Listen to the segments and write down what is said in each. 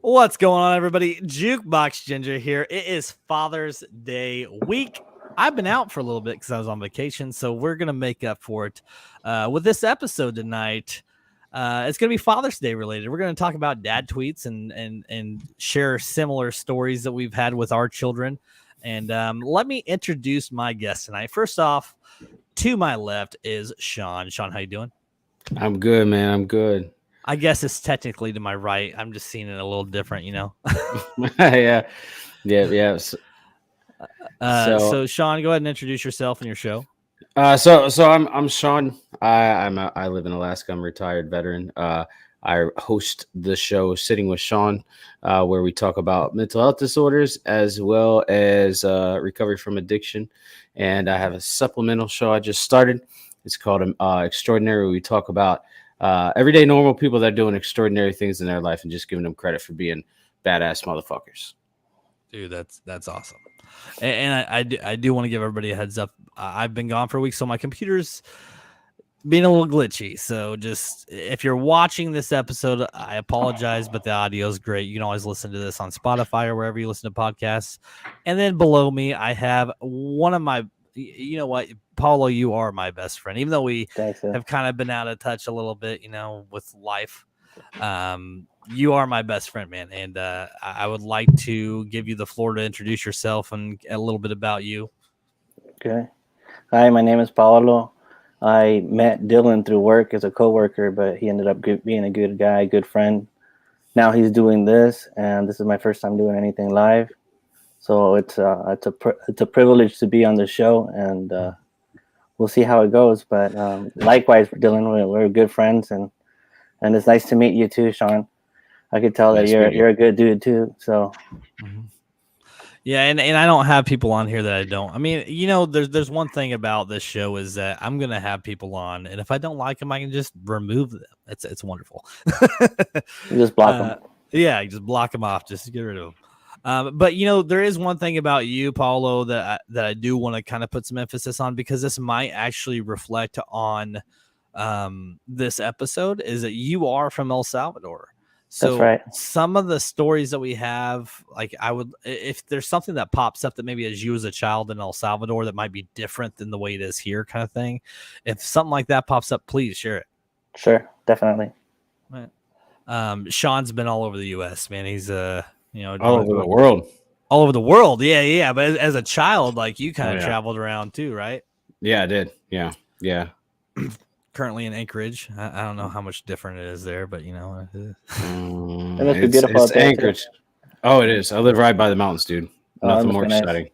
What's going on, everybody? Jukebox Ginger here. It is Father's Day week. I've been out for a little bit because I was on vacation, so we're gonna make up for it with this episode tonight. It's gonna be Father's Day related. We're gonna talk about dad tweets and share similar stories that we've had with our children. And let me introduce my guest tonight. First off, to my left is Sean. Sean, how you doing? I'm good, man. I'm good. I guess it's technically to my right. I'm just seeing it a little different, you know. Yeah, yeah. So, So Sean, go ahead and introduce yourself and your show. I'm Sean. I live in Alaska. I'm a retired veteran. I host the show Sitting with Sean, where we talk about mental health disorders as well as recovery from addiction. And I have a supplemental show I just started. It's called Extraordinary. Where we talk about everyday normal people that are doing extraordinary things in their life and just giving them credit for being badass motherfuckers. Dude, that's awesome. And I do want to give everybody a heads up. I've been gone for a week, so my computer's being a little glitchy. So just if you're watching this episode, I apologize, but the audio is great. You can always listen to this on Spotify or wherever you listen to podcasts. And then below me, I have one of my, you know what, Paulo, you are my best friend, even though we have kind of been out of touch a little bit, you know, with life. You are my best friend, man. And I would like to give you the floor to introduce yourself and a little bit about you. Okay. Hi, my name is Paolo. I met Dylan through work as a coworker, but he ended up being a good guy, good friend. Now he's doing this, and this is my first time doing anything live. So it's a privilege to be on the show, and we'll see how it goes. But likewise, Dylan, we're good friends, and it's nice to meet you too, Sean. I could tell that you're a good dude too. So. Mm-hmm. Yeah, and I don't have people on here that I don't. I mean, you know, there's one thing about this show is that I'm gonna have people on, and if I don't like them, I can just remove them. It's wonderful. You just block them. Yeah, you just block them off. Just get rid of them. But you know, there is one thing about you, Paulo, that I do want to kind of put some emphasis on, because this might actually reflect on this episode, is that you are from El Salvador. So that's right. Some of the stories that we have, like if there's something that pops up that maybe as you as a child in El Salvador that might be different than the way it is here, kind of thing. If something like that pops up, please share it. Sure, definitely. Right. Sean's been all over the U.S., man. He's all over the world. All over the world, yeah. But as a child, like you kind of traveled around too, right? Yeah, I did. Yeah. Currently in Anchorage. I don't know how much different it is there, but you know, it must be beautiful. It's Anchorage. Oh, it is. I live right by the mountains, dude. Nothing more exciting. Nice.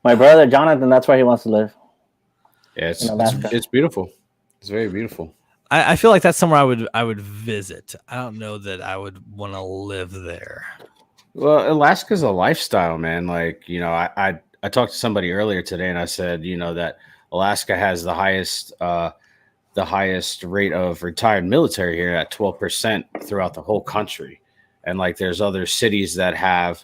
My brother Jonathan, that's where he wants to live. Yeah, it's beautiful. It's very beautiful. I feel like that's somewhere I would visit. I don't know that I would want to live there. Well, Alaska's a lifestyle, man. Like, you know, I talked to somebody earlier today, and I said, you know, that Alaska has the highest rate of retired military here at 12% throughout the whole country. And like there's other cities that have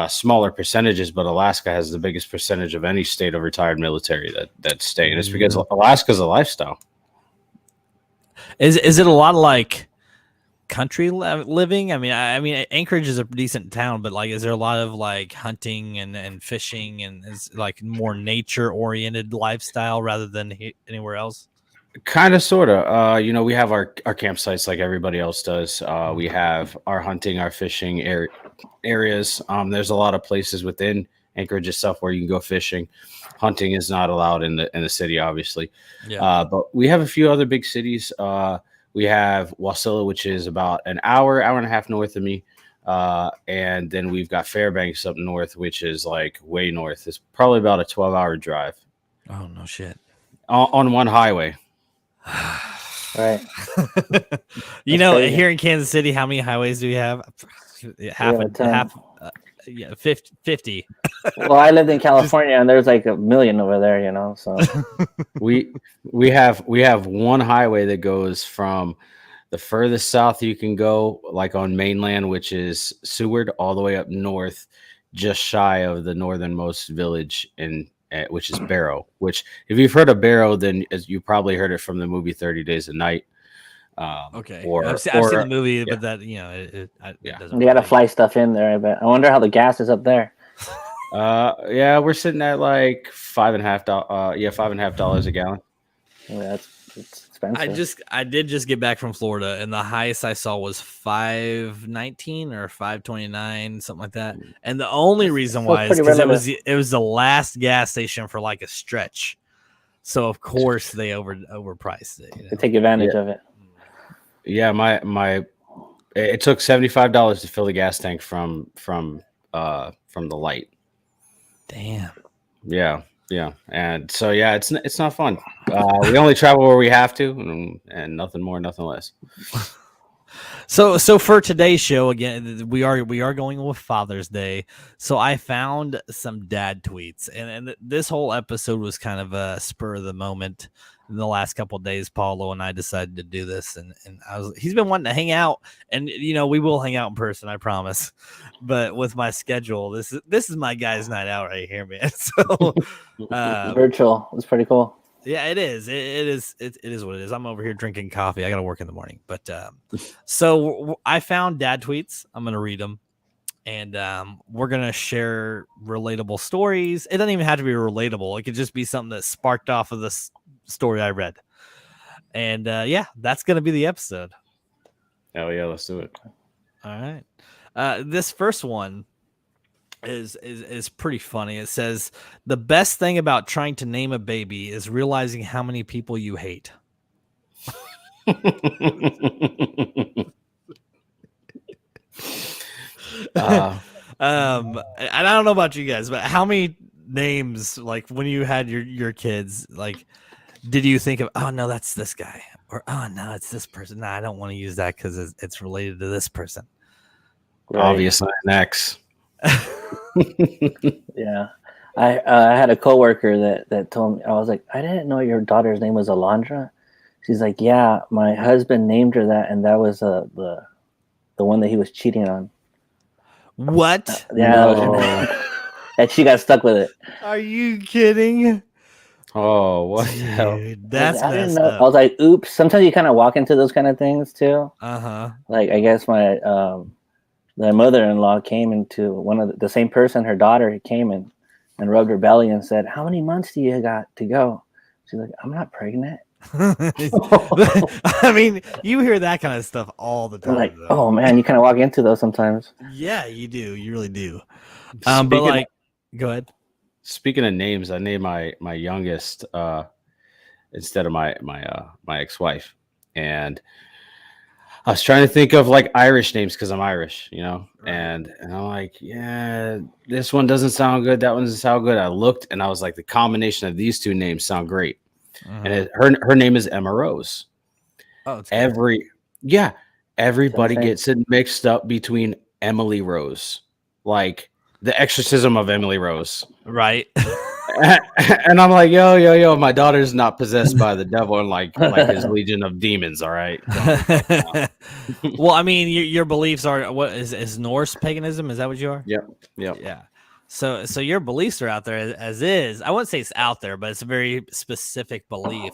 smaller percentages, but Alaska has the biggest percentage of any state of retired military that stay. And it's because Alaska's a lifestyle. Is it a lot of like country living? I mean, Anchorage is a decent town, but like, is there a lot of like hunting and fishing, and is like more nature oriented lifestyle rather than anywhere else? Kind of, sort of. You know, we have our campsites like everybody else does. We have our hunting, our fishing areas. There's a lot of places within Anchorage itself where you can go fishing. Hunting is not allowed in the city, obviously. Yeah. But we have a few other big cities. We have Wasilla, which is about an hour and a half north of me. And then we've got Fairbanks up north, which is like way north. It's probably about a 12-hour drive. Oh, no shit. On one highway. Right. You know, crazy. Here in Kansas City, how many highways do we have? Half. 50. Well, I lived in California, and there's like 1 million over there, you know. So we have one highway that goes from the furthest south you can go, like on mainland, which is Seward, all the way up north, just shy of the northernmost village which is Barrow. Which, if you've heard of Barrow, then you probably heard it from the movie 30 Days a Night. Okay, Or I've seen the movie, yeah. but that it doesn't. You got to really- fly stuff in there. I bet. I wonder how the gas is up there. Yeah, we're sitting at like $5.50 a gallon. Yeah, it's expensive. I did just get back from Florida, and the highest I saw was 5.19 or 5.29, something like that. And the only reason why is pretty because relative. it was the last gas station for like a stretch, so of course they overpriced it. They take advantage Yeah. of it. Yeah, it took $75 to fill the gas tank from the light. Damn. Yeah, and so yeah, it's not fun. We only travel where we have to, and nothing more, nothing less. So for today's show, again, we are going with Father's Day. So I found some dad tweets, and this whole episode was kind of a spur of the moment. In the last couple of days, Paulo and I decided to do this, and he's been wanting to hang out, and we will hang out in person, I promise. But with my schedule, this is my guy's night out right here, man. So Virtual. It's pretty cool. yeah, it is. It is what it is. I'm over here drinking coffee. I got to work in the morning. But so I found dad tweets. I'm going to read them. And we're going to share relatable stories. It doesn't even have to be relatable. It could just be something that sparked off of this story I read. And yeah, that's going to be the episode. Hell yeah, let's do it. All right. This first one is pretty funny. It says the best thing about trying to name a baby is realizing how many people you hate. And I don't know about you guys, but how many names, like when you had your kids, like did you think of, oh no, that's this guy, or oh no, it's this person? No, I don't want to use that because it's related to this person. Right. Obviously, next. Yeah. I had a coworker that told me, I was like, I didn't know your daughter's name was Alondra. She's like, yeah, my husband named her that, and that was the one that he was cheating on. What? Yeah, No. and she got stuck with it. Are you kidding? Oh, what the hell? Dude, that's I didn't messed know. up. I was like, oops. Sometimes you kind of walk into those kind of things too. Uh-huh. Like, I guess my mother-in-law came into one of the same person, her daughter came and rubbed her belly and said, how many months do you got to go? She's like, I'm not pregnant. I mean, you hear that kind of stuff all the I'm time. like, though. oh man, you kind of walk into those sometimes. Yeah, you do. You really do. Speaking But like, go ahead. Speaking of names, I named my youngest instead of my ex-wife, and I was trying to think of like Irish names because I'm Irish, Right. and I'm like, yeah, this one doesn't sound good, that one doesn't sound good. I looked and I was like, the combination of these two names sound great, and her name is Emma Rose. Oh, it's Everybody Insane. gets it mixed up between Emily Rose, like the exorcism of Emily Rose. right. And I'm like, yo, my daughter's not possessed by the devil and like his legion of demons. All right. Well, I mean, your beliefs are what is Norse paganism? Is that what you are? Yep. Yeah. So your beliefs are out there as is. I wouldn't say it's out there, but it's a very specific belief.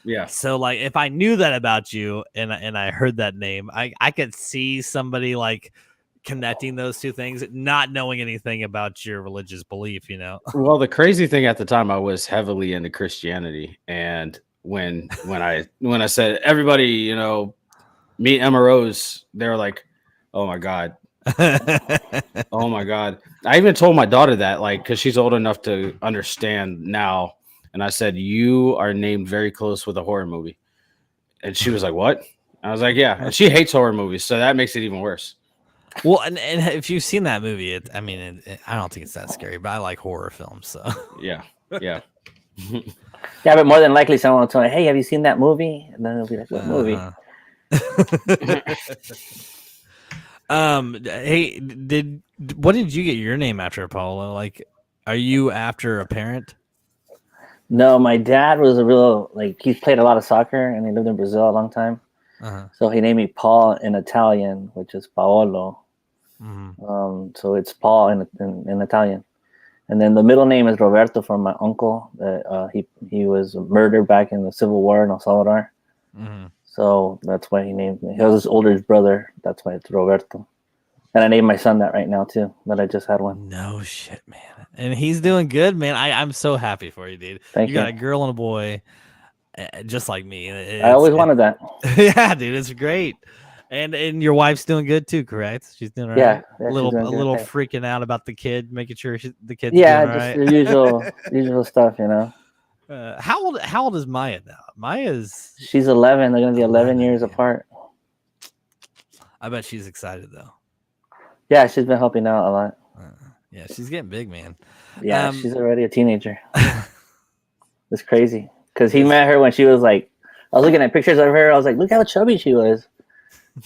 Yeah. So like, if I knew that about you and I heard that name, I could see somebody like connecting those two things, not knowing anything about your religious belief, Well, the crazy thing at the time, I was heavily into Christianity, and when I said everybody, meet Emma Rose, they were like, oh my god. Oh my god. I even told my daughter that, like, because she's old enough to understand now, and I said, you are named very close with a horror movie, and she was like, what? I was like, yeah, and she hates horror movies, so that makes it even worse. Well, and if you've seen that movie, I don't think it's that scary, but I like horror films, so Yeah. Yeah, but more than likely someone will tell me, hey, have you seen that movie? And then it'll be like, what movie? Hey, what did you get your name after, Paolo? Like, are you after a parent? No, my dad was he's played a lot of soccer and he lived in Brazil a long time. So he named me Paul in Italian, which is Paolo. Mm-hmm. So it's Paul in Italian. And then the middle name is Roberto from my uncle. He was murdered back in the Civil War in El Salvador. Mm-hmm. So that's why he named me. He was his older brother. That's why it's Roberto. And I named my son that right now too. That I just had one. No shit, man. And he's doing good, man. I'm so happy for you, dude. Thank You got you. a girl and a boy, just like me. I always wanted that. Yeah, dude, it's great. And your wife's doing good too, correct? She's doing all right. Yeah, A little she's doing good. freaking out about the kid, making sure the kid's Yeah, doing all just right. the usual stuff, you know. How old is Maya now? Maya's She's 11. They're gonna be 11 years man. apart. I bet she's excited though. Yeah, she's been helping out a lot. Yeah, she's getting big, man. Yeah, she's already a teenager. It's crazy because he met her when she was like, I was looking at pictures of her. I was like, look how chubby she was.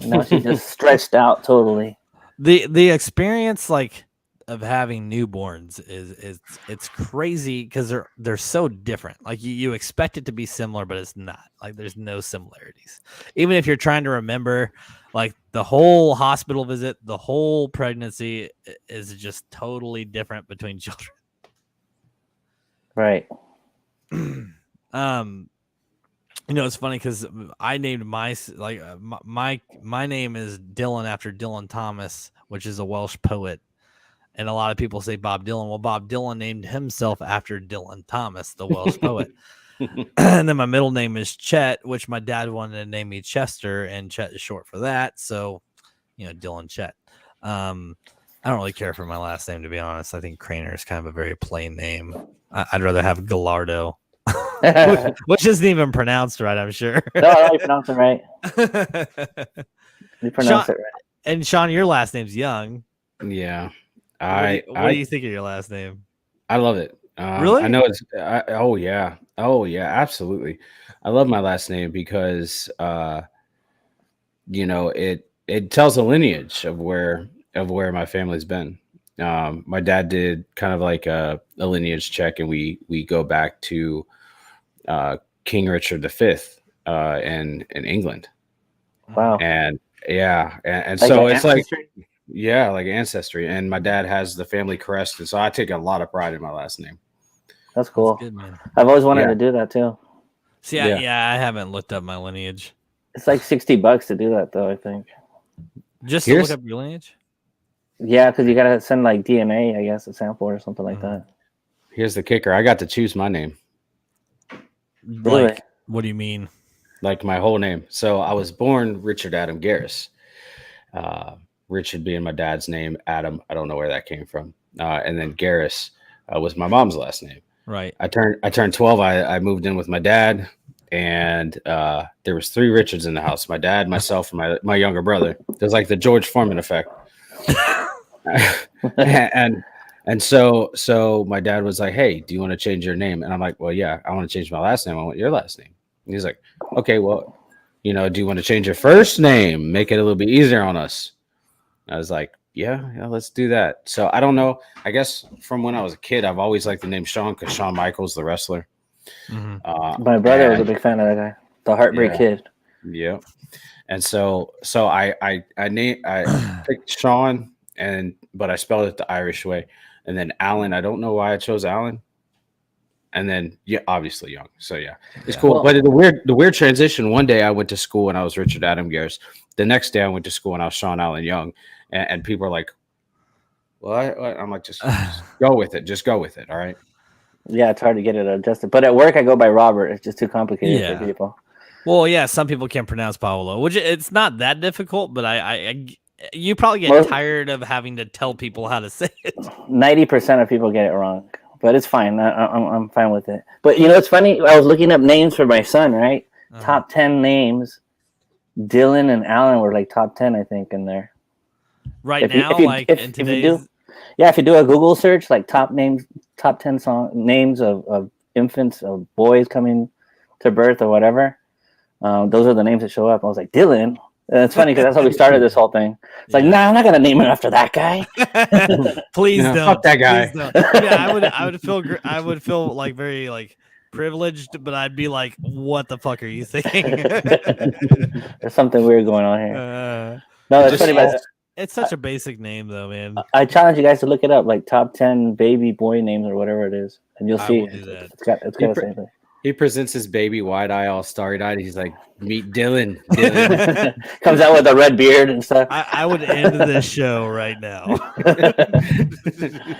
And now she's just stretched out totally. The experience like of having newborns is it's crazy because they're so different. Like you expect it to be similar, but it's not. Like there's no similarities. Even if you're trying to remember, like the whole hospital visit, the whole pregnancy is just totally different between children. Right. You know, it's funny because I named my name is Dylan after Dylan Thomas, which is a Welsh poet. And a lot of people say Bob Dylan. Well, Bob Dylan named himself after Dylan Thomas, the Welsh poet. And then my middle name is Chet, which my dad wanted to name me Chester, and Chet is short for that. So, you know, Dylan Chet. I don't really care for my last name, to be honest. I think Craner is kind of a very plain name. I'd rather have Gallardo, which isn't even pronounced right, I'm sure. No, you pronounce it right. You pronounce it right. And Sean, your last name's Young. Yeah. What do you think of your last name? I love it. Really? I know it's. Oh yeah, absolutely. I love my last name because you know it tells a lineage of where my family's been. My dad did kind of like a lineage check, and we go back to King Richard V in England. Wow. And yeah, and Like so an it's like. ancestry? Yeah, like ancestry. And my dad has the family crest. And so I take a lot of pride in my last name. That's cool. That's good, man. I've always wanted to do that too. See, I haven't looked up my lineage. It's like $60 to do that though, I think. Just to look up your lineage? Yeah, because you gotta send like DNA, I guess, a sample or something like that. Here's the kicker. I got to choose my name. Really? Like, what do you mean? Like my whole name. So I was born Richard Adam Garris. Richard being my dad's name, Adam, I don't know where that came from. And then Garris was my mom's last name. Right. I turned 12. I moved in with my dad, and there was 3 Richards in the house. My dad, myself, and my younger brother. There's like the George Foreman effect. and so my dad was like, "Hey, do you want to change your name?" And I'm like, "Well, yeah, I want to change my last name. I want your last name." And he's like, "Okay, well, you know, do you want to change your first name? Make it a little bit easier on us." I was like, yeah, let's do that. So I don't know. I guess from when I was a kid, I've always liked the name Sean because Shawn Michaels, the wrestler. Mm-hmm. My brother was a big fan of that guy, the Heartbreak Kid. Yeah. And so I picked Sean, but I spelled it the Irish way. And then Alan, I don't know why I chose Alan. And then obviously Young. So yeah, it's cool. Well, but the weird transition. One day I went to school and I was Richard Adam Garris. The next day I went to school and I was Sean Allen Young, and people are like, "What?" I'm like, just go with it. Just go with it. All right. Yeah, it's hard to get it adjusted. But at work I go by Robert. It's just too complicated for people. Well, yeah, some people can't pronounce Paolo, which it's not that difficult, but you probably get tired of having to tell people how to say it. 90% of people get it wrong. But it's fine. I'm fine with it. But you know, it's funny. I was looking up names for my son, right? Top 10 names. Dylan and Alan were like top 10, I think, in there. Right now, if you do a Google search, like top 10 names of infants, of boys coming to birth or whatever, those are the names that show up. I was like, Dylan. And it's funny because that's how we started this whole thing. It's like, nah, I'm not gonna name him after that guy. Please don't. Fuck that guy. Yeah, I would feel like very like privileged, but I'd be like, what the fuck are you thinking? There's something weird going on here. No, that's funny. It's such a basic name, though, man. I challenge you guys to look it up, like top 10 baby boy names or whatever it is, and you'll see it's got the same thing. He presents his baby wide eye, all starry eyed. He's like, "Meet Dylan." Dylan. Comes out with a red beard and stuff. I would end this show right now.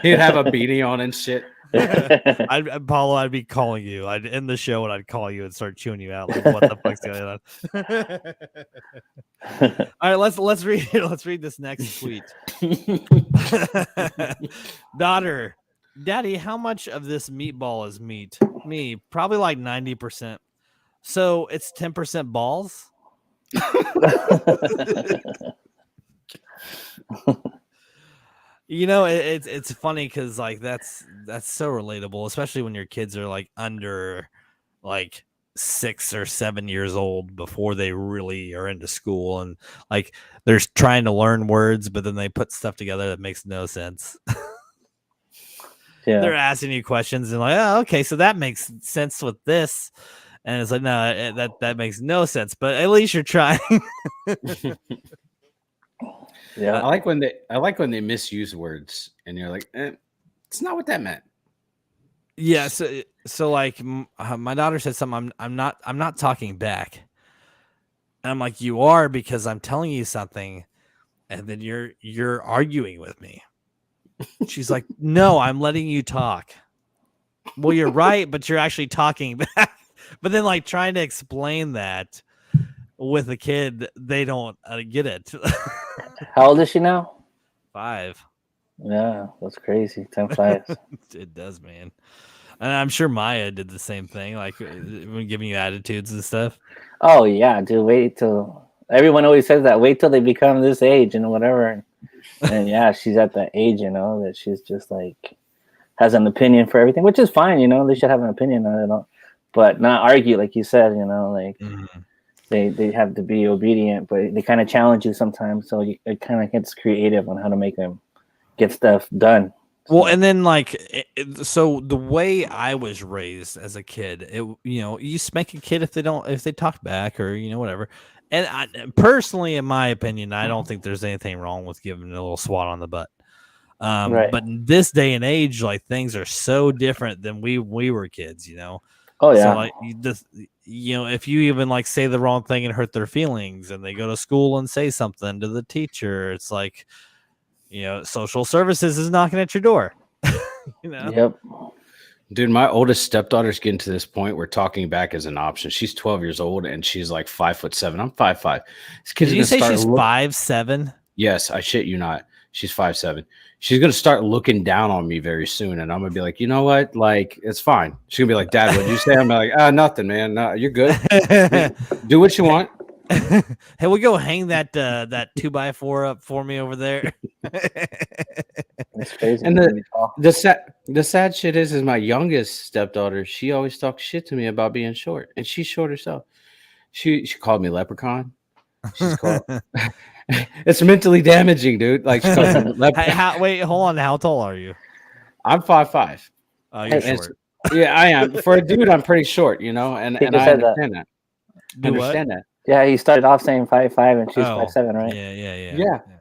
He'd have a beanie on and shit. Paulo, I'd be calling you. I'd end the show and I'd call you and start chewing you out. Like, what the fuck's going on? All right, let's read this next tweet. Daughter, Daddy, how much of this meatball is meat? Me, probably like 90%. So it's 10% balls. You know, it's funny because like that's so relatable, especially when your kids are like under like 6 or 7 years old before they really are into school, and like they're trying to learn words, but then they put stuff together that makes no sense. Yeah. They're asking you questions and like, oh, okay, so that makes sense with this, and it's like, no, that makes no sense, but at least you're trying. Yeah. I like when they misuse words and you're like, it's not what that meant. Yeah, so like my daughter said something. I'm not talking back. And I'm like, you are, because I'm telling you something, and then you're arguing with me. She's like, no, I'm letting you talk. Well, you're right, but you're actually talking back. But then like trying to explain that with a kid, they don't get it. How old is she now? 5. Yeah, that's crazy. 10 flies. It does, man. And I'm sure Maya did the same thing, like when giving you attitudes and stuff. Oh yeah, dude. Wait till everyone always says that. Wait till they become this age and whatever. And yeah, she's at that age, you know, that she's just like has an opinion for everything, which is fine, you know. They should have an opinion on it, but not argue, like you said, you know, like. Mm-hmm. They have to be obedient, but they kind of challenge you sometimes. So it kind of gets creative on how to make them get stuff done. Well, and then like, so the way I was raised as a kid, you spank a kid if they talk back or, you know, whatever. And personally, in my opinion, I don't think there's anything wrong with giving a little swat on the butt. Right. But in this day and age, like things are so different than we were kids, you know? Oh yeah. So like you know, if you even like say the wrong thing and hurt their feelings, and they go to school and say something to the teacher, it's like, you know, social services is knocking at your door. You know? Yep. Dude, my oldest stepdaughter's getting to this point where talking back is an option. She's 12 years old and she's like 5'7". I'm 5'5". Did you say she's 5'7"? Yes, I shit you not. She's 5'7". She's gonna start looking down on me very soon, and I'm gonna be like, you know what? Like, it's fine. She's gonna be like, Dad, what'd you say? I'm like, nothing, man. No, you're good. Do what you want. Hey, we go hang that 2x4 up for me over there. That's crazy. And the sad shit is my youngest stepdaughter. She always talks shit to me about being short, and she's short herself. She called me leprechaun. She's called. It's mentally damaging, dude. Like, wait, hold on. How tall are you? I'm 5'5". You're short. Yeah, I am. For a dude, I'm pretty short, you know, and I understand that. I understand that. Yeah, he started off saying 5'5" and she's 5'7", right?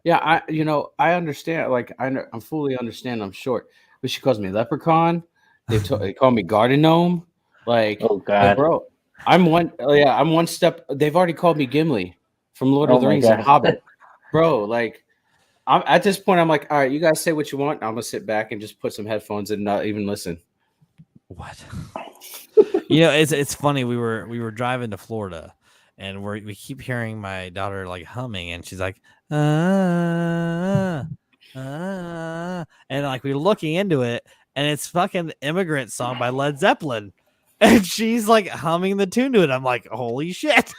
Yeah. You know, I understand. Like, I fully understand. I'm short, but she calls me leprechaun. They call me garden gnome. Like, oh god, bro, I'm one step. They've already called me Gimli from Lord of the Rings and Hobbit. Bro, like, I'm at this point, I'm like, all right, you guys say what you want. I'm gonna sit back and just put some headphones and not even listen. What? You know, it's funny. We were driving to Florida, and we keep hearing my daughter like humming, and she's like, and like we're looking into it, and it's fucking Immigrant Song by Led Zeppelin, and she's like humming the tune to it. I'm like, holy shit.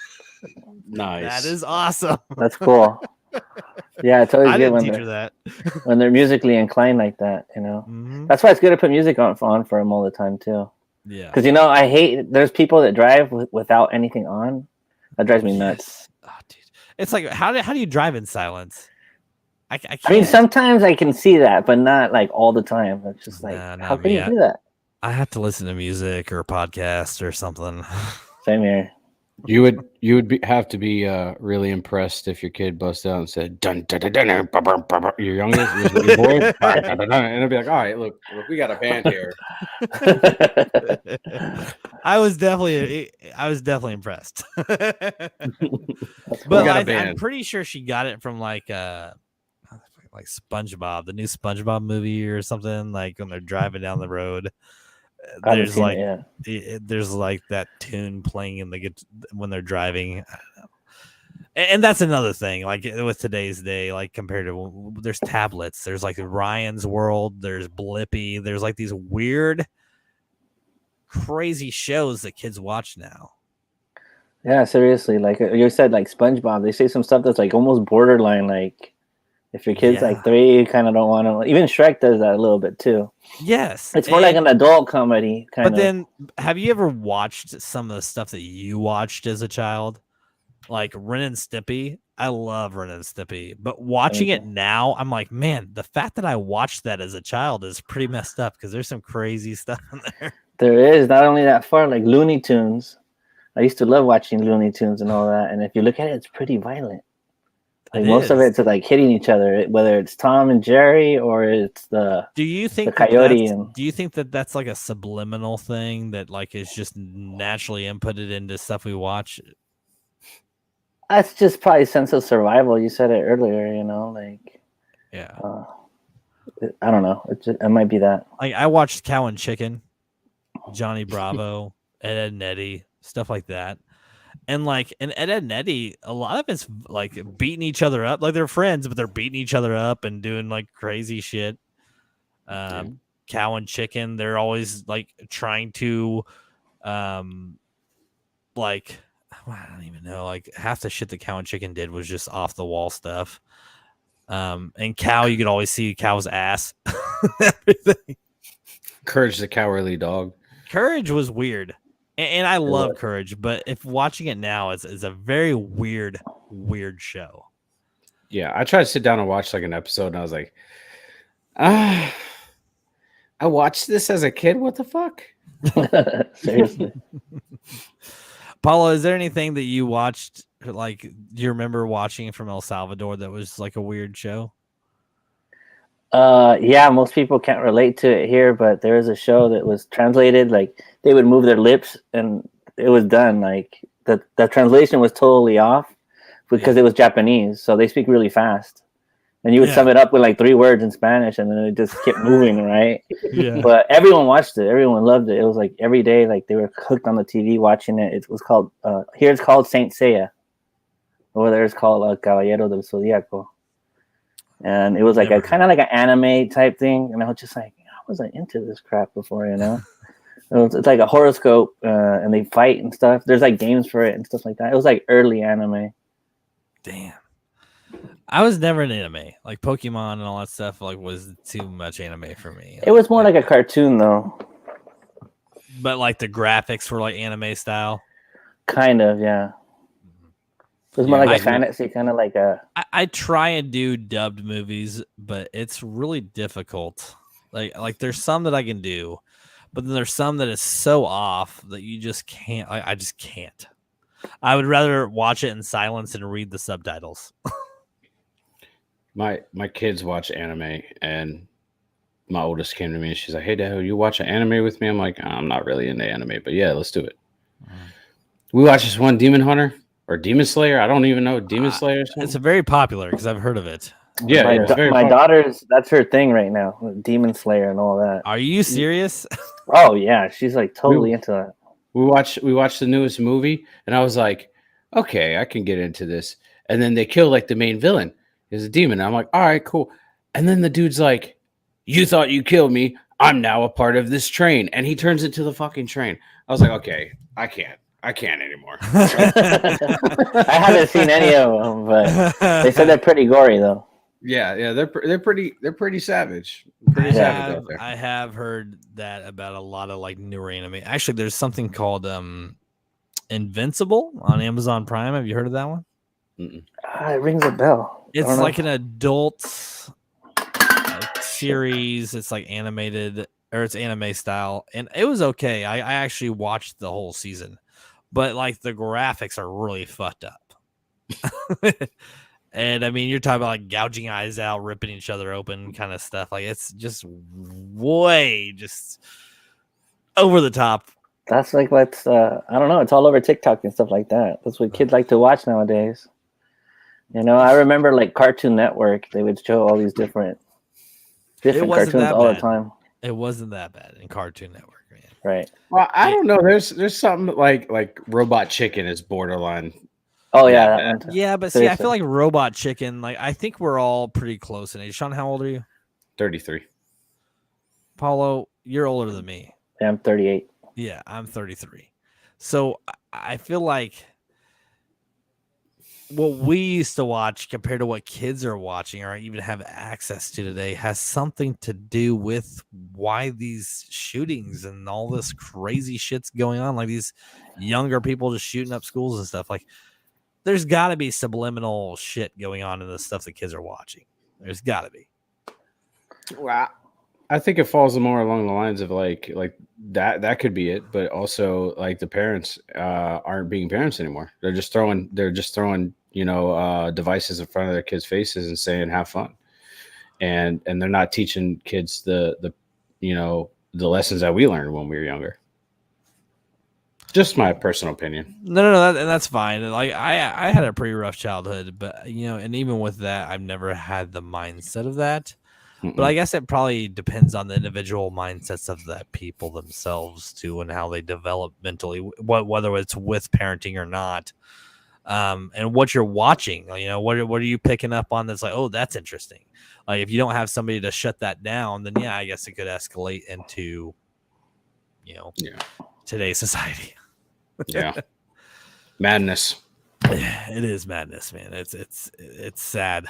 Nice. That is awesome. That's cool. Yeah, it's always good when they're musically inclined like that, you know. Mm-hmm. That's why it's good to put music on for them all the time too. Yeah. Because, you know, I hate there's people that drive without anything on. That drives me nuts. Oh, dude. It's like how do you drive in silence? I mean, sometimes I can see that, but not like all the time. It's just like, how can you do that? I have to listen to music or a podcast or something. Same here. You would have to be really impressed if your kid busts out and said dun dun dun dun, dun ba, ba, ba, ba," your youngest, your boy, dun, dun, dun, dun, and it'll be like, all right, look, we got a band here. I was definitely impressed. But We got a I'm band. pretty sure she got it from like SpongeBob, the new SpongeBob movie or something. Like when they're driving down the road, I haven't there's seen like it there's like that tune playing in the when they're driving. I don't know. And that's another thing, like with today's day, like compared to there's tablets, there's like Ryan's World, there's Blippy, there's like these weird, crazy shows that kids watch now. Yeah, seriously. Like you said, like SpongeBob, they say some stuff that's like almost borderline. Like if your kid's like 3, you kind of don't want to. Even Shrek does that a little bit too. Yes, It's more like an adult comedy kind of. But then, have you ever watched some of the stuff that you watched as a child, like Ren and Stimpy? I love Ren and Stimpy, but watching it now, I'm like, man, the fact that I watched that as a child is pretty messed up because there's some crazy stuff in there. There is not only that far, like Looney Tunes. I used to love watching Looney Tunes and all that. And if you look at it, it's pretty violent. Like most of it's like hitting each other, whether it's Tom and Jerry or it's the do you think the coyote. Do you think that that's like a subliminal thing that like is just naturally inputted into stuff we watch? That's just probably sense of survival. You said it earlier, you know, like yeah. I don't know. It might be that. Like I watched Cow and Chicken, Johnny Bravo, Ed and Eddie, stuff like that. And like in Ed and Eddie, a lot of it's like beating each other up. Like they're friends, but they're beating each other up and doing like crazy shit. Cow and Chicken, they're always like trying to like I don't even know. Like half the shit that Cow and Chicken did was just off the wall stuff. And Cow, you could always see Cow's ass. Everything. Courage the Cowardly Dog. Courage was weird. And I love Courage, but if watching it now, it's a very weird show. Yeah, I tried to sit down and watch like an episode, and I was like, I watched this as a kid. What the fuck? Seriously. Paulo, is there anything that you watched, like, do you remember watching from El Salvador that was like a weird show? Yeah, most people can't relate to it here, but there is a show that was translated. Like they would move their lips, and it was done. Like the translation was totally off because it was Japanese, so they speak really fast, and you would sum it up with like 3 words in Spanish, and then it just kept moving, right? Yeah. But everyone watched it. Everyone loved it. It was like every day, like they were hooked on the TV watching it. It was called here. It's called Saint Seiya. Over there, it's called Caballero del Zodiaco. And it was like a kind of like an anime type thing, and I was just like, I wasn't into this crap before, you know. It's like a horoscope, and they fight and stuff. There's like games for it and stuff like that. It was like early anime. Damn, I was never an anime. Like Pokemon and all that stuff. Like was too much anime for me. It was more like a cartoon though. But like the graphics were like anime style. Kind of, yeah. It was more like a fantasy, kind of like a. I try and do dubbed movies, but it's really difficult. Like there's some that I can do, but then there's some that is so off that you just can't. I just can't. I would rather watch it in silence and read the subtitles. My kids watch anime, and my oldest came to me and she's like, "Hey, Dad, you watch an anime with me?" I'm like, "I'm not really into anime, but yeah, let's do it." We watched this one, Demon Hunter. Or Demon Slayer? I don't even know. Demon Slayer? It's a very popular because I've heard of it. Yeah, my daughter's, that's her thing right now. Demon Slayer and all that. Are you serious? Oh, yeah. She's like totally into that. We watched the newest movie, and I was like, okay, I can get into this. And then they kill like the main villain. He's a demon. I'm like, all right, cool. And then the dude's like, you thought you killed me. I'm now a part of this train. And he turns into the fucking train. I was like, okay, I can't anymore. I haven't seen any of them, but they said they're pretty gory though. Yeah, they're pretty savage. I have heard that about a lot of like newer anime. Actually, there's something called Invincible on Amazon Prime. Have you heard of that one? It rings a bell. It's like an adult series. It's like animated, or it's anime style, and it was okay. I actually watched the whole season. but like the graphics are really fucked up. And I mean, you're talking about like gouging eyes out, ripping each other open, kind of stuff. Like it's just way just over the top. That's like what's I don't know. It's all over TikTok and stuff like that. That's what kids like to watch nowadays. You know, I remember like Cartoon Network. They would show all these different cartoons all the time. It wasn't that bad in Cartoon Network, man. Right. Well, I don't know. There's something like Robot Chicken is borderline. Oh yeah, that one. Yeah, but see, I feel like Robot Chicken. Like I think we're all pretty close in age. Sean, how old are you? 33. Paulo, you're older than me. Yeah, I'm 38. Yeah, I'm 33. So I feel like what we used to watch compared to what kids are watching or even have access to today has something to do with why these shootings and all this crazy shit's going on. Like these younger people just shooting up schools and stuff. Like there's got to be subliminal shit going on in the stuff that kids are watching. There's got to be. Well, I think it falls more along the lines of like that could be it, but also like the parents aren't being parents anymore. They're just throwing devices in front of their kids' faces and saying have fun, and they're not teaching kids the lessons that we learned when we were younger. Just my personal opinion. No, and that's fine. Like I had a pretty rough childhood, but and even with that, I've never had the mindset of that. But I guess it probably depends on the individual mindsets of that people themselves too, and how they develop mentally, whether it's with parenting or not, and what you're watching. What are you picking up on that's like, oh, that's interesting. Like if you don't have somebody to shut that down, then yeah, I guess it could escalate into, today's society. Yeah, madness. It is madness, man. It's sad.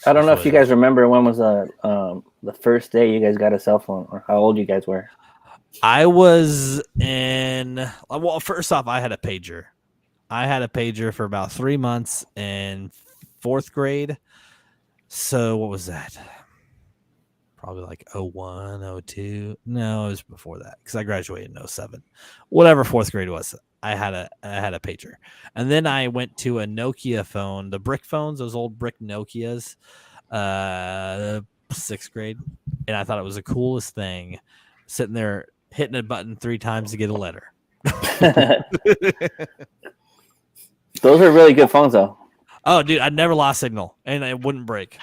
I don't know if you guys remember when was the first day you guys got a cell phone or how old you guys were. I was first off, I had a pager. I had a pager for about 3 months in 4th grade. So what was that? Probably like 01, 02. No, it was before that because I graduated in 07. Whatever 4th grade was, I had a pager. And then I went to a Nokia phone, the brick phones, those old brick Nokias, 6th grade. And I thought it was the coolest thing, sitting there hitting a button 3 times to get a letter. Those are really good phones, though. Oh, dude, I never lost signal, and it wouldn't break.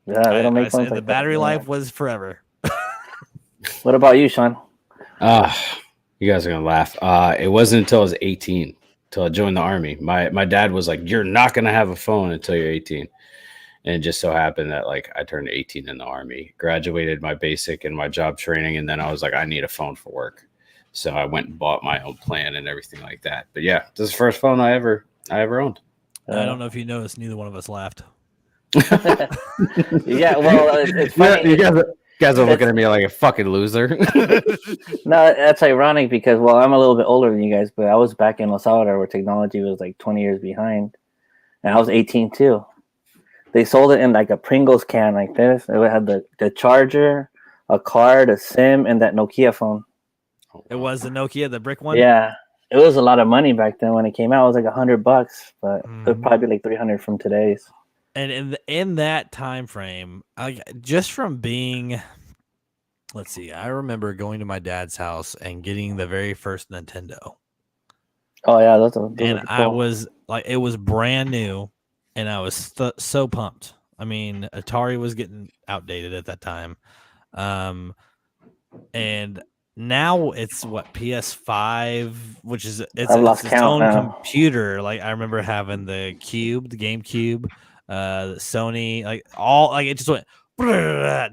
Yeah, they don't make phones like the battery life was forever. What about you, Sean? You guys are gonna laugh. It wasn't until I was 18 till I joined the army. My dad was like, "You're not gonna have a phone until you're 18," and it just so happened that like I turned 18 in the army, graduated my basic and my job training, and then I was like, I need a phone for work, so I went and bought my own plan and everything like that. But yeah, this is the first phone I ever owned. I don't know if you noticed, neither one of us laughed. Yeah, well, it's funny. You guys are looking at me like a fucking loser. No, that's ironic because, well, I'm a little bit older than you guys, but I was back in El Salvador where technology was like 20 years behind, and I was 18 too. They sold it in like a Pringles can like this. It had the charger, a card, a SIM, and that Nokia phone. It was the Nokia, the brick one? Yeah. It was a lot of money back then when it came out. It was like $100, but it was probably like 300 from today's. And in that time frame, just from being, let's see, I remember going to my dad's house and getting the very first Nintendo. Oh yeah, those are and cool. I was like, it was brand new, and I was so pumped. I mean, Atari was getting outdated at that time, and now it's what, PS5, which is it's its own computer. Like I remember having the Cube, the GameCube, the Sony, like all, like it just went,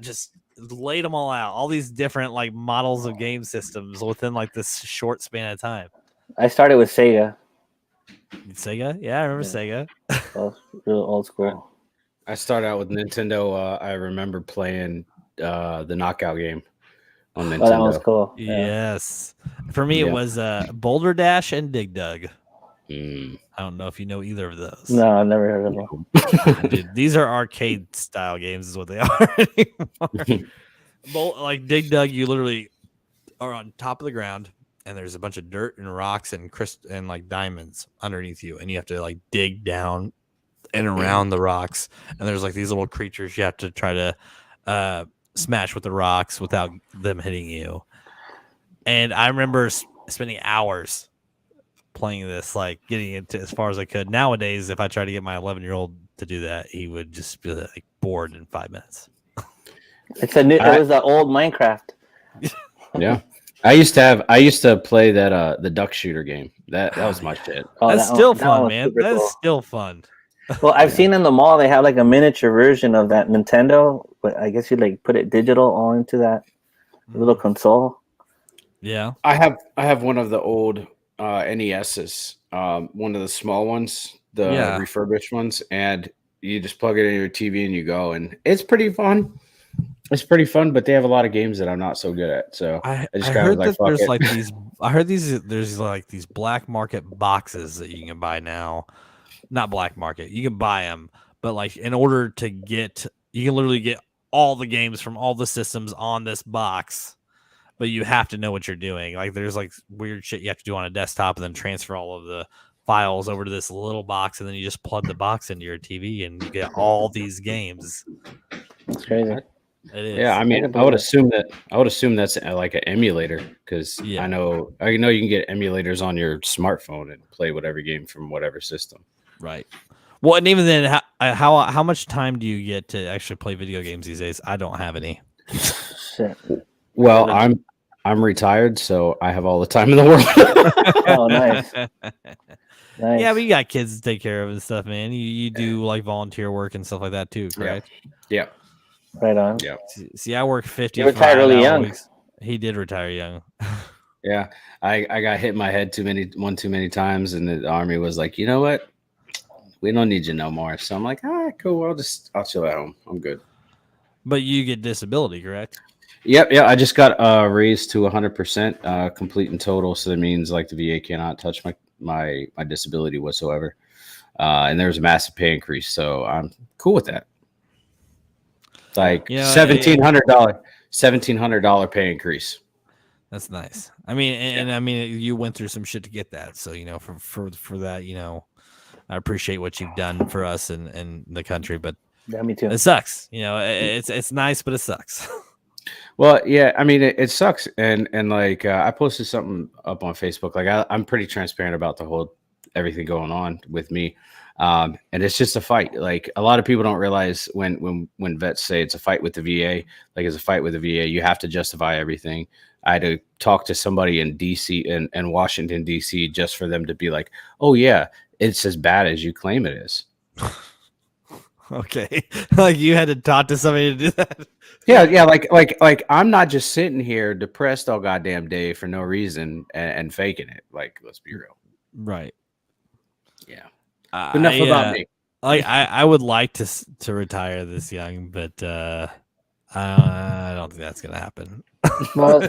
just laid them all out. All these different like models of game systems within like this short span of time. I started with Sega. Sega? Yeah, I remember Sega. Real old school. I started out with Nintendo. I remember playing the Knockout game on Nintendo. Oh, that was cool. Yes. For me, it was Boulder Dash and Dig Dug. I don't know if you know either of those. No, I've never heard of them. Dude, these are arcade style games is what they are anymore. Like Dig Dug, you literally are on top of the ground and there's a bunch of dirt and rocks and and like diamonds underneath you, and you have to like dig down and around the rocks, and there's like these little creatures you have to try to smash with the rocks without them hitting you. And I remember spending hours playing this, like getting into as far as I could. Nowadays, if I try to get my 11-year-old to do that, he would just be like bored in 5 minutes. It's it was the old Minecraft. Yeah. I used to play that the duck shooter game. That was my shit. Oh, That's still fun, man. That is still fun. Well, I've seen in the mall they have like a miniature version of that Nintendo, but I guess you like put it digital all into that little console. Yeah. I have one of the old NESs, one of the small ones, the refurbished ones, and you just plug it in your TV and you go, and it's pretty fun. It's pretty fun, but they have a lot of games that I'm not so good at. So I just I kind heard of like, that fuck there's it. like these. I heard there's like these black market boxes that you can buy now. Not black market. You can buy them, but like in order to get, you can literally get all the games from all the systems on this box. But you have to know what you're doing. Like there's like weird shit you have to do on a desktop, and then transfer all of the files over to this little box, and then you just plug the box into your TV, and you get all these games. It's crazy. It is. Yeah, I mean, I would assume that's like an emulator, because I know you can get emulators on your smartphone and play whatever game from whatever system. Right. Well, and even then, how much time do you get to actually play video games these days? I don't have any. Shit. Well, I'm retired, so I have all the time in the world. Oh, nice. Nice. Yeah, but you got kids to take care of and stuff, man. You do like volunteer work and stuff like that too, correct? Yeah. Right on. Yeah. See, I work 50. You retired really young. Weeks. He did retire young. Yeah, I got hit in my head too many times, and the army was like, you know what? We don't need you no more. So I'm like, cool. I'll chill at home. I'm good. But you get disability, correct? Yep. Yeah. I just got raised to 100% complete and total. So that means like the VA cannot touch my disability whatsoever. And there's a massive pay increase. So I'm cool with that. Like $1,700 pay increase. That's nice. I mean, and I mean, you went through some shit to get that. So, you know, for that, you know, I appreciate what you've done for us and the country, but yeah, me too. It sucks. You know, it's nice, but it sucks. Well, yeah, I mean, it sucks. And like, I posted something up on Facebook. Like I'm pretty transparent about the whole, everything going on with me. And it's just a fight. Like a lot of people don't realize when vets say it's a fight with the VA, like it's a fight with the VA, you have to justify everything. I had to talk to somebody in DC and Washington, DC, just for them to be like, oh yeah, it's as bad as you claim it is. Okay. Like you had to talk to somebody to do that. Yeah. Like I'm not just sitting here depressed all goddamn day for no reason and faking it. Like, let's be real. Right. Yeah. Enough about me. Like I would like to retire this young, but I don't think that's gonna happen. Well,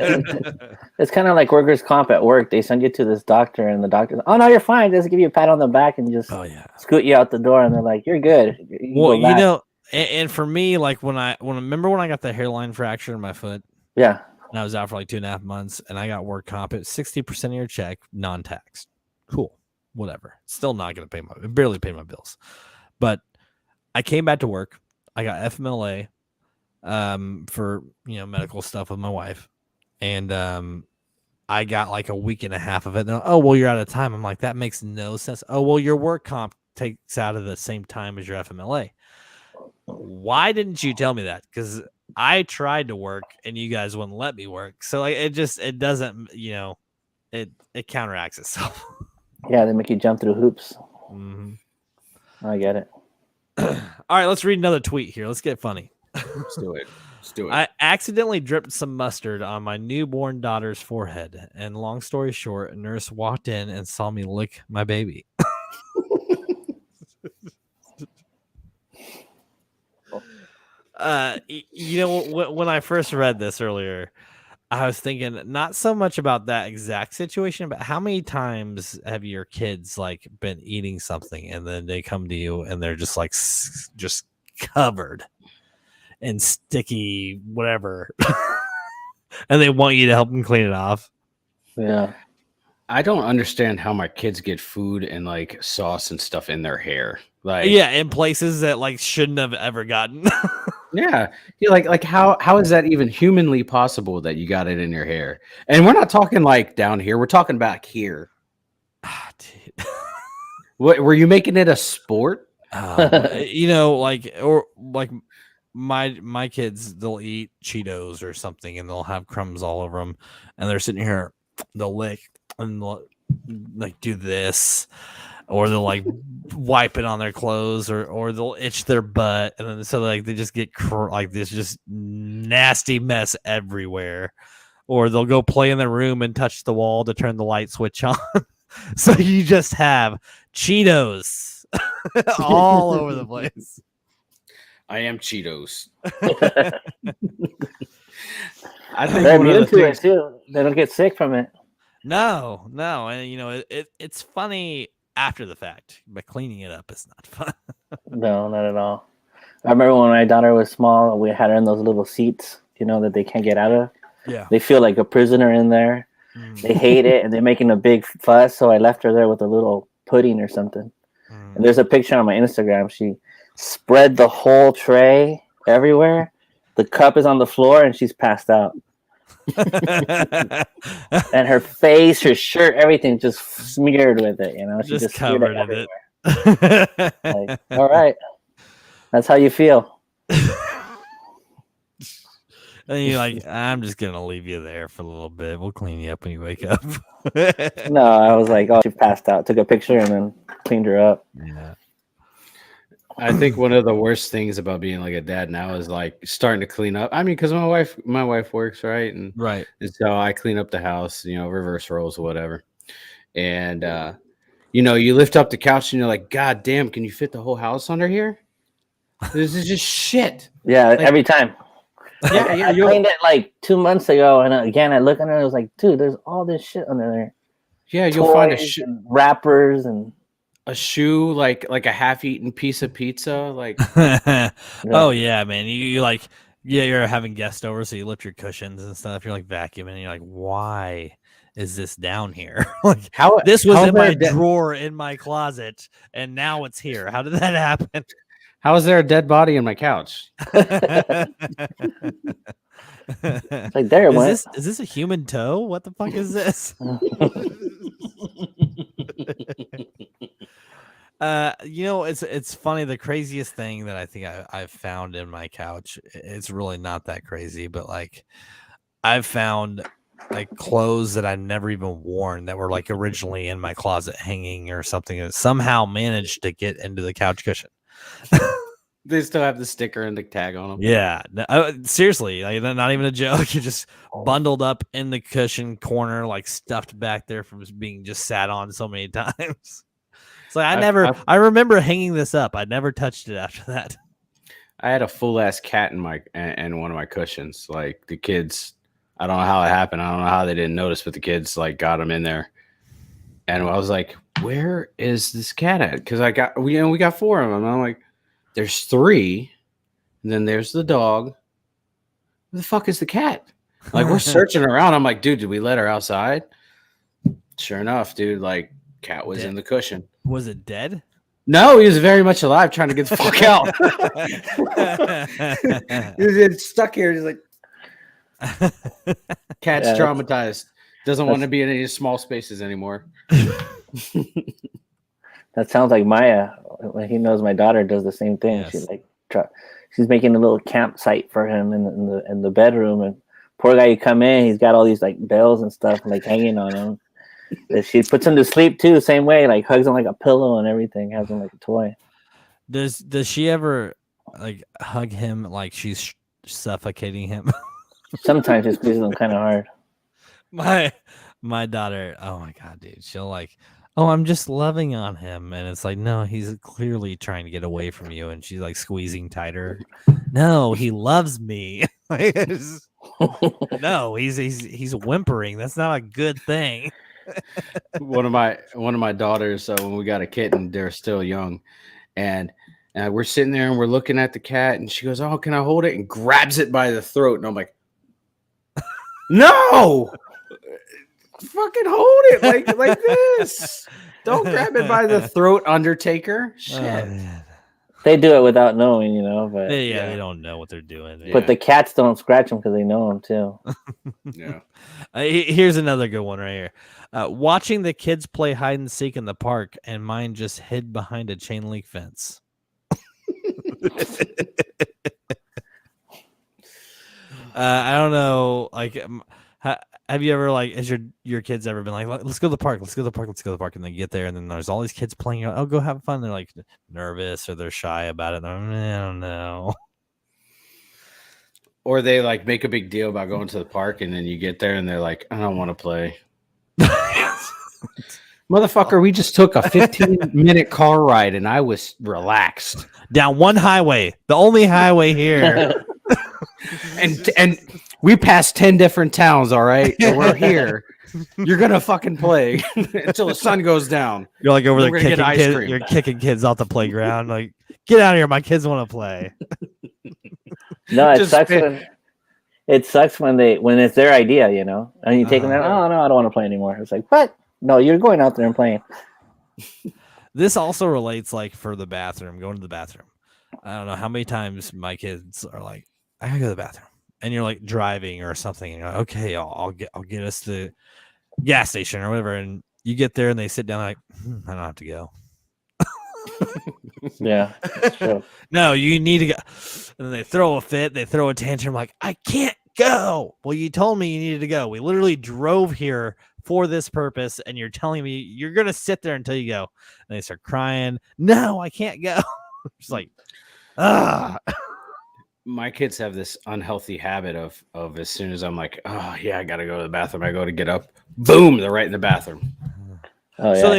it's kind of like workers' comp at work. They send you to this doctor, and the doctor, oh no, you're fine. Just give you a pat on the back and just scoot you out the door, and they're like, you're good. You know, and for me, like when I got the hairline fracture in my foot, yeah, and I was out for like 2.5 months, and I got work comp at 60% of your check, non-taxed. Cool, whatever. Still not gonna barely pay my bills, but I came back to work. I got FMLA. For medical stuff with my wife, and I got like a week and a half of it. And oh well, you're out of time. I'm like, that makes no sense. Oh well, your work comp takes out of the same time as your FMLA. Why didn't you tell me that? Because I tried to work and you guys wouldn't let me work. So like it doesn't it counteracts itself. Yeah, they make you jump through hoops. Mm-hmm. I get it. All right, let's read another tweet here. Let's get funny. Let's do it. I accidentally dripped some mustard on my newborn daughter's forehead, and long story short, a nurse walked in and saw me lick my baby. When I first read this earlier, I was thinking not so much about that exact situation, but how many times have your kids like been eating something and then they come to you and they're just like just covered and sticky, whatever, and they want you to help them clean it off. Yeah. I don't understand how my kids get food and like sauce and stuff in their hair. Like, Yeah, in places that like shouldn't have ever gotten. yeah, like how is that even humanly possible that you got it in your hair? And we're not talking like down here. We're talking back here. Ah, dude. What were you making it a sport? You know, like or like my kids, they'll eat Cheetos or something, and they'll have crumbs all over them, and they're sitting here, they'll lick and they'll like do this, or they'll like wipe it on their clothes, or they'll itch their butt, and then so like they just get like this just nasty mess everywhere, or they'll go play in the room and touch the wall to turn the light switch on. So you just have Cheetos all over the place. I am Cheetos. They're I think one of immune the to it things, too. They don't get sick from it. No, and you know it's funny after the fact, but cleaning it up is not fun. No, not at all. I remember when my daughter was small, we had her in those little seats, that they can't get out of. Yeah, They feel like a prisoner in there. They hate it, and they're making a big fuss. So I left her there with a little pudding or something. And there's a picture on my Instagram. She spread the whole tray everywhere. The cup is on the floor, and she's passed out. And her face, her shirt, everything just smeared with it. She just smeared covered everywhere. it. Like, all right, that's how you feel. And you're like, I'm just gonna leave you there for a little bit. We'll clean you up when you wake up. No, I was like, oh, she passed out. Took a picture and then cleaned her up. Yeah. I think one of the worst things about being like a dad now is like starting to clean up. I mean, because my wife works, right, and Right. so I clean up the house, reverse roles or whatever. And you lift up the couch and you're like, God damn, can you fit the whole house under here? This is just shit. Yeah, every time. Yeah, I cleaned it like 2 months ago, and again, I look under it. I was like, dude, there's all this shit under there. Yeah, you'll find a Toys and wrappers and shoe, like a half-eaten piece of pizza, like. Oh yeah, man. You like, yeah, you're having guests over, so you lift your cushions and stuff. You're like vacuuming, and you're like, why is this down here? Like, How this was how in my there a drawer in my closet, and now it's here. How did that happen? How is there a dead body in my couch? it's like, there it went. Is this a human toe? What the fuck is this? It's funny. The craziest thing that I think I've found in my couch, it's really not that crazy, but like I've found like clothes that I never even worn that were like originally in my closet hanging or something that somehow managed to get into the couch cushion. They still have the sticker and the tag on them. Yeah, seriously, like, not even a joke. You're just bundled up in the cushion corner, like stuffed back there from being just sat on so many times. It's like I remember hanging this up. I never touched it after that. I had a full ass cat in one of my cushions. Like the kids, I don't know how it happened. I don't know how they didn't notice, but the kids like got him in there, and I was like, "Where is this cat at?" Because we got 4 of them. And I'm like, there's 3, and then there's the dog. Where the fuck is the cat? Like, we're searching around. I'm like, dude, did we let her outside? Sure enough, dude, like, cat was in the cushion. Was it dead? No, he was very much alive, trying to get the fuck out. It's stuck here. He's like, cat's traumatized. Doesn't want to be in any small spaces anymore. That sounds like Maya. When he knows my daughter does the same thing. Yes. She's making a little campsite for him in the bedroom, and poor guy, you come in, he's got all these like bells and stuff like hanging on him. She puts him to sleep too, same way, like hugs him like a pillow and everything, has him like a toy. Does she ever like hug him like she's suffocating him? Sometimes she squeezes him kind of hard. My daughter, oh my god, dude, she'll like, oh, I'm just loving on him, and it's like, no, he's clearly trying to get away from you, and she's like squeezing tighter. No, he loves me. No, he's whimpering. That's not a good thing. One of my daughters, when we got a kitten, they're still young, and we're sitting there and we're looking at the cat, and she goes, "Oh, can I hold it?" and grabs it by the throat, and I'm like, "No!" fucking hold it like this. Don't grab it by the throat, Undertaker. Shit. Man. They do it without knowing, but They don't know what they're doing. but the cats don't scratch them because they know them too. Yeah. Here's another good one right here. Watching the kids play hide and seek in the park, and mine just hid behind a chain link fence. I don't know. Like, have you ever has your kids ever been like, let's go to the park, let's go to the park, let's go to the park, and they get there and then there's all these kids playing. Oh, go have fun. They're like nervous or they're shy about it. I don't know. Or they make a big deal about going to the park, and then you get there and they're like, I don't want to play. Motherfucker, we just took a 15-minute car ride and I was relaxed. Down one highway, the only highway here. and we passed 10 different towns, all right? And we're here. You're gonna fucking play until the sun goes down. You're like over there We're kicking gonna get ice cream. You're kicking kids off the playground. Like, get out of here, my kids want to play. No, it sucks when it's their idea, and you take them out. Oh no, I don't want to play anymore. It's like, what? No, you're going out there and playing. This also relates for the bathroom, going to the bathroom. I don't know how many times my kids are like, I gotta go to the bathroom. And you're driving or something, and you're like, okay, I'll get us to the gas station or whatever. And you get there and they sit down like, I don't have to go. Yeah, that's true. No, you need to go. And then they throw a fit, they throw a tantrum like, I can't go. Well, you told me you needed to go. We literally drove here for this purpose, and you're telling me you're gonna sit there until you go. And they start crying. No, I can't go. It's like, My kids have this unhealthy habit of as soon as I'm like, oh yeah, I gotta go to the bathroom, I go to get up, boom, they're right in the bathroom. Oh, yeah, so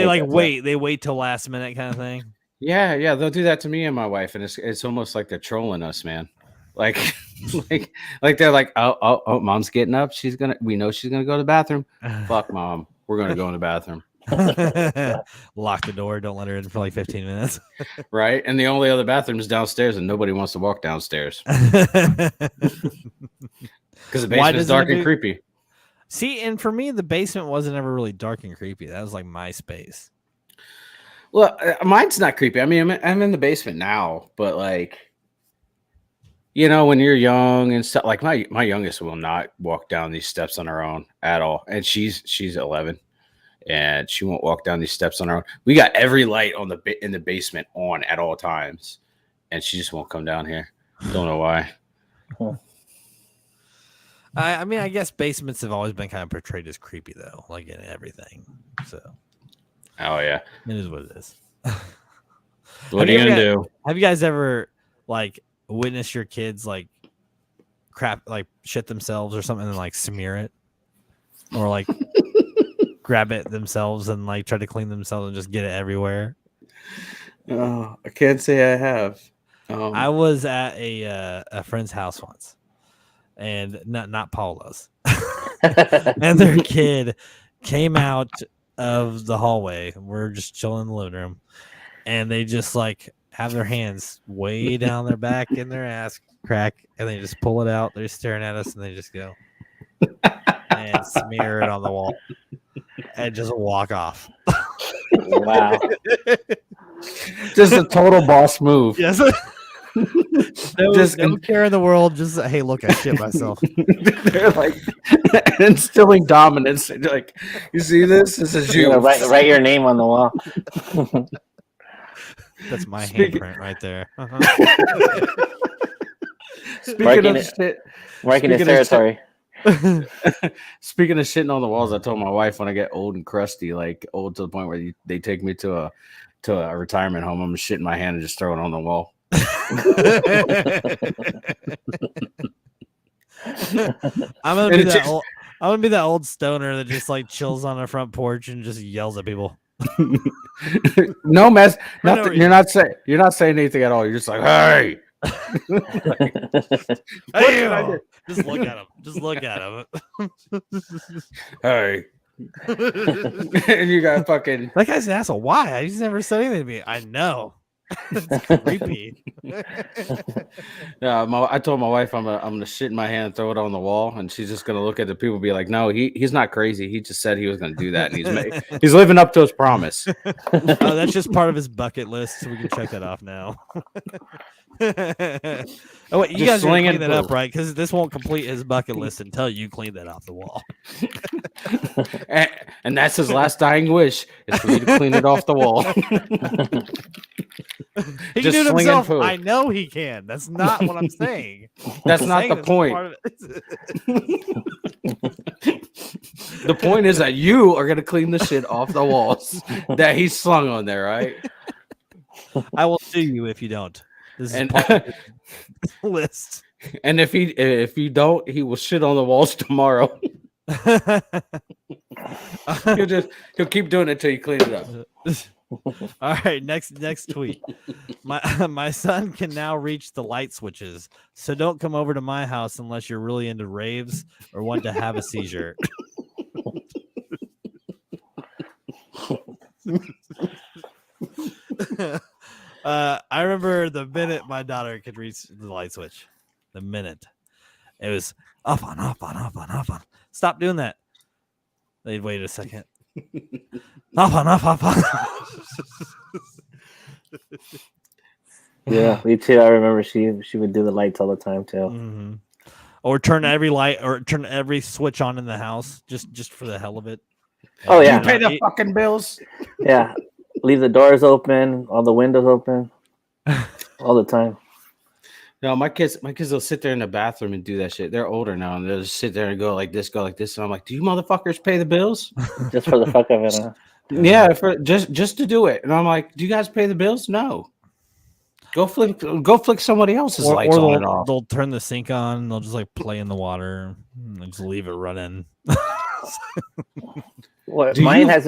they wait till last minute kind of thing. Yeah, they'll do that to me and my wife, and it's almost like they're trolling us, man. Like they're like, oh, mom's getting up. We know she's gonna go to the bathroom. Fuck, mom, we're gonna go in the bathroom. Lock the door. Don't let her in for 15 minutes. Right, and the only other bathroom is downstairs, and nobody wants to walk downstairs because the basement is dark and creepy. See, and for me, the basement wasn't ever really dark and creepy. That was my space. Well, mine's not creepy. I mean, I'm in the basement now, but when you're young and stuff, my youngest will not walk down these steps on her own at all, and she's 11, and she won't walk down these steps on her own. We got every light in the basement on at all times, and she just won't come down here. Don't know why. I mean, I guess basements have always been kind of portrayed as creepy, though, in everything. So. Oh yeah, it is what it is. What are you gonna do? Have you guys ever witnessed your kids crap, shit themselves or something, and smear it, or grab it themselves and try to clean themselves and just get it everywhere? Oh, I can't say I have. I was at a friend's house once, and not Paolo's, and their kid came out of the hallway. We're just chilling in the living room, and they just have their hands way down their back in their ass crack, and they just pull it out. They're staring at us, and they just go and smear it on the wall and just walk off. Wow. Just a total boss move. Yes. No care in the world. Just, hey, look, I shit myself. They're instilling dominance. They're you see this? This is you. Write your name on the wall. That's my handprint right there. Uh-huh. Speaking of shit, marking his territory. Speaking of shitting on the walls, I told my wife when I get old and crusty, old to the point where they take me to a retirement home, I'm shitting my hand and just throw it on the wall. I'm gonna be that old stoner that just chills on the front porch and just yells at people. No mess. Nothing. You're not saying anything at all. You're just hey. Hey, just look at him. Just look at him. Hey. And you got fucking. That guy's an asshole. Why? He's never said anything to me. I know. It's creepy. Yeah, I told my wife I'm gonna shit in my hand and throw it on the wall, and she's just gonna look at the people and be like, "No, he's not crazy. He just said he was gonna do that, and he's living up to his promise." Oh, that's just part of his bucket list, so we can check that off now. Oh wait, you Just guys are gonna sling clean it that up, through. right? Because this won't complete his bucket list until you clean that off the wall. and that's his last dying wish is for you to clean it off the wall. He can Just do it sling and himself. poo. I know he can. That's not what I'm saying. That's I'm not saying the it's point. part of it. The point is that you are gonna clean the shit off the walls that he's slung on there, right? I will sue you if you don't. This is And part of the list. and if you don't, he will shit on the walls tomorrow. He'll keep doing it till you clean it up. All right, next tweet. My son can now reach the light switches, so don't come over to my house unless you're really into raves or want to have a seizure. I remember the minute my daughter could reach the light switch. The minute it was off on, off on, off on, off on. Stop doing that. They'd wait a second. Off on, off on. Yeah, me too. I remember she would do the lights all the time too. Mm-hmm. Or turn every light or turn every switch on in the house just for the hell of it. Oh, yeah. You pay the fucking bills. Yeah, leave the doors open, all the windows open, all the time. No, my kids will sit there in the bathroom and do that shit. They're older now, and they'll just sit there and go like this. And I'm like, do you motherfuckers pay the bills? Just for the fuck of it. Huh? Yeah, for just to do it. And I'm like, do you guys pay the bills? No. Go flick somebody else's lights on and off. They'll turn the sink on. And they'll just like play in the water and just leave it running. What mine has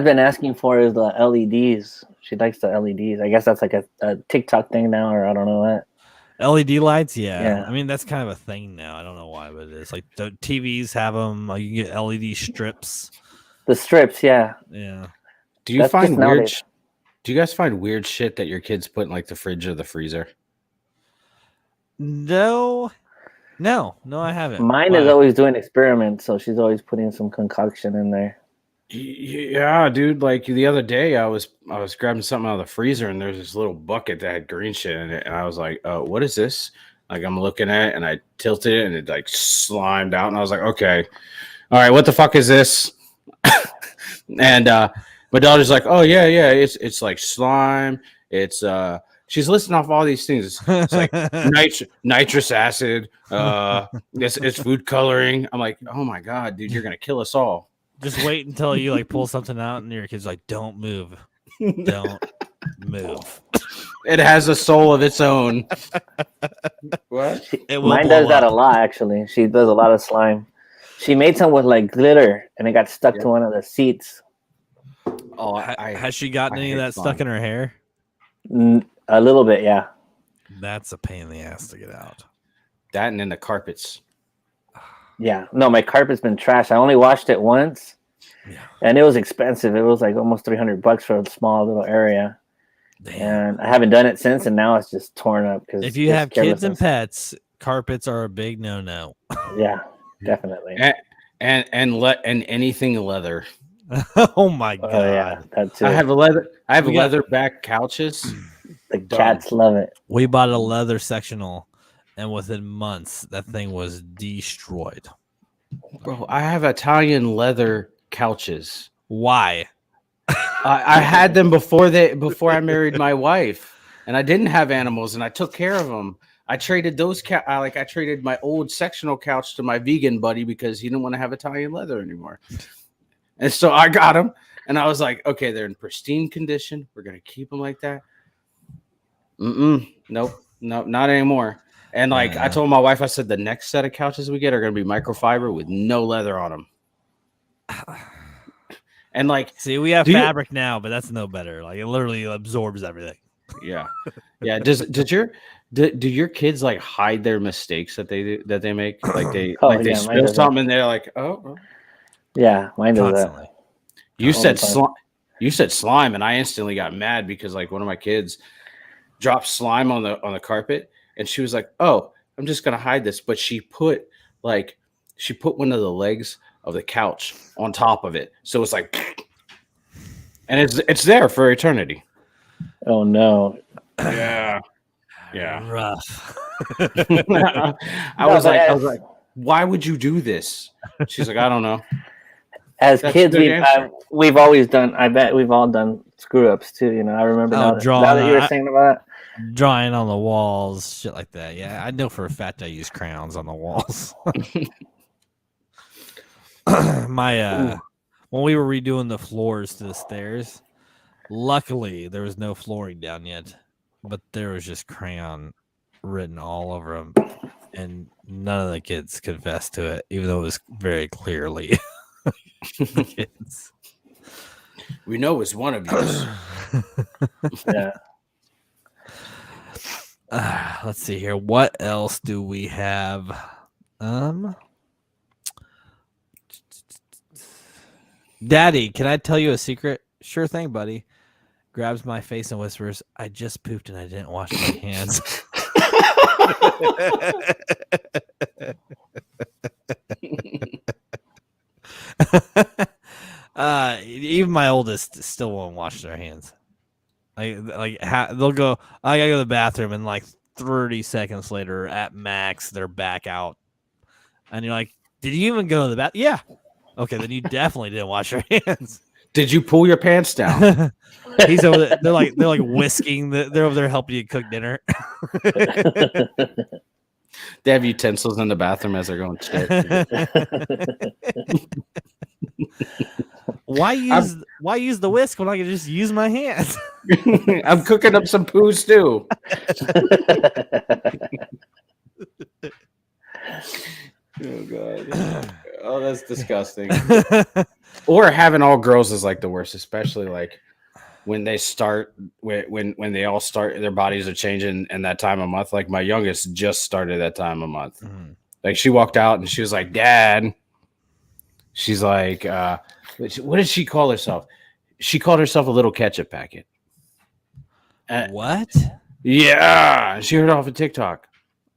been asking for is the LEDs. She likes the LEDs. I guess that's like a TikTok thing now, or I don't know what. LED lights, yeah. Yeah. I mean, that's kind of a thing now. I don't know why, but it is. Like the TVs have them. Like you get LED strips. The strips, yeah. Yeah. Do you That's find just weird? nowadays. Do you guys find weird shit that your kids put in like the fridge or the freezer? No, I haven't. Mine is always doing experiments, so she's always putting some concoction in there. Yeah, dude. Like the other day, I was grabbing something out of the freezer, and there's this little bucket that had green shit in it, and I was like, "What is this?" Like I'm looking at it, and I tilted it, and it like slimed out, and I was like, "Okay, all right, what the fuck is this?" And my daughter's like, "Oh yeah, it's like slime. It's She's listing off all these things. It's like nitrous acid. It's food coloring. I'm like, oh my god, dude, you're gonna kill us all. Just wait until you like pull something out and your kid's like, don't move. Don't move. It has a soul of its own. What? Mine does that a lot, actually. She does a lot of slime. She made some with like glitter and it got stuck to one of the seats. Oh, has she gotten any of that stuck in her hair? A little bit, yeah. That's a pain in the ass to get out. That and then the carpets. Yeah. No, my carpet's been trashed. I only washed it once. Yeah. And it was expensive. It was like almost $300 for a small little area. Damn. And I haven't done it since, and now it's just torn up. If you have kids and pets, carpets are a big no-no. Yeah, definitely. And anything leather. Oh my god! Yeah, that too. I have leather back couches. The cats love it. We bought a leather sectional, and within months, that thing was destroyed. Bro, I have Italian leather couches. Why? I had them before I married my wife, and I didn't have animals, and I took care of them. I traded those I traded my old sectional couch to my vegan buddy because he didn't want to have Italian leather anymore. And so I got them, and I was like, okay, they're in pristine condition. We're gonna keep them like that. Nope, not anymore. And like I told my wife, I said the next set of couches we get are gonna be microfiber with no leather on them. And like, see, we have fabric now, but that's no better. Like it literally absorbs everything. Yeah. Do your kids like hide their mistakes that they make? Like they spill something and they're like, oh. Yeah, mine does that. You You said slime, and I instantly got mad because like one of my kids dropped slime on the carpet, and she was like, "Oh, I'm just gonna hide this," but she put one of the legs of the couch on top of it, so it's like, and it's there for eternity. Oh no. Yeah. Rough. I was like, why would you do this? She's like, I don't know. As That's kids, a good answer. we've always done. I bet we've all done screw ups too. You know, I remember now that you were saying about it. Drawing on the walls, shit like that. Yeah, I know for a fact I use crayons on the walls. My when we were redoing the floors to the stairs, luckily there was no flooring down yet, but there was just crayon written all over them, and none of the kids confessed to it, even though it was very clearly the kids. We know it's one of you. Yeah. Let's see here. What else do we have? Daddy, can I tell you a secret? Sure thing, buddy. Grabs my face and whispers, I just pooped and I didn't wash my hands. Even my oldest still won't wash their hands. They'll go, I gotta go to the bathroom, and like 30 seconds later, at max, they're back out. And you're like, did you even go to the bathroom? Yeah. Okay, then you definitely didn't wash your hands. Did you pull your pants down? He's over there. They're like whisking. They're over there helping you cook dinner. They have utensils in the bathroom as they're going shit. Why use the whisk when I can just use my hands? I'm cooking up some poo stew. Oh god. Oh, that's disgusting. Or having all girls is like the worst, especially like when they start when they all start, their bodies are changing in that time of month. Like my youngest just started that time of month. Mm-hmm. Like she walked out and she was like, Dad. She's like, what did she call herself? She called herself a little ketchup packet. What? Yeah, she heard it off of TikTok.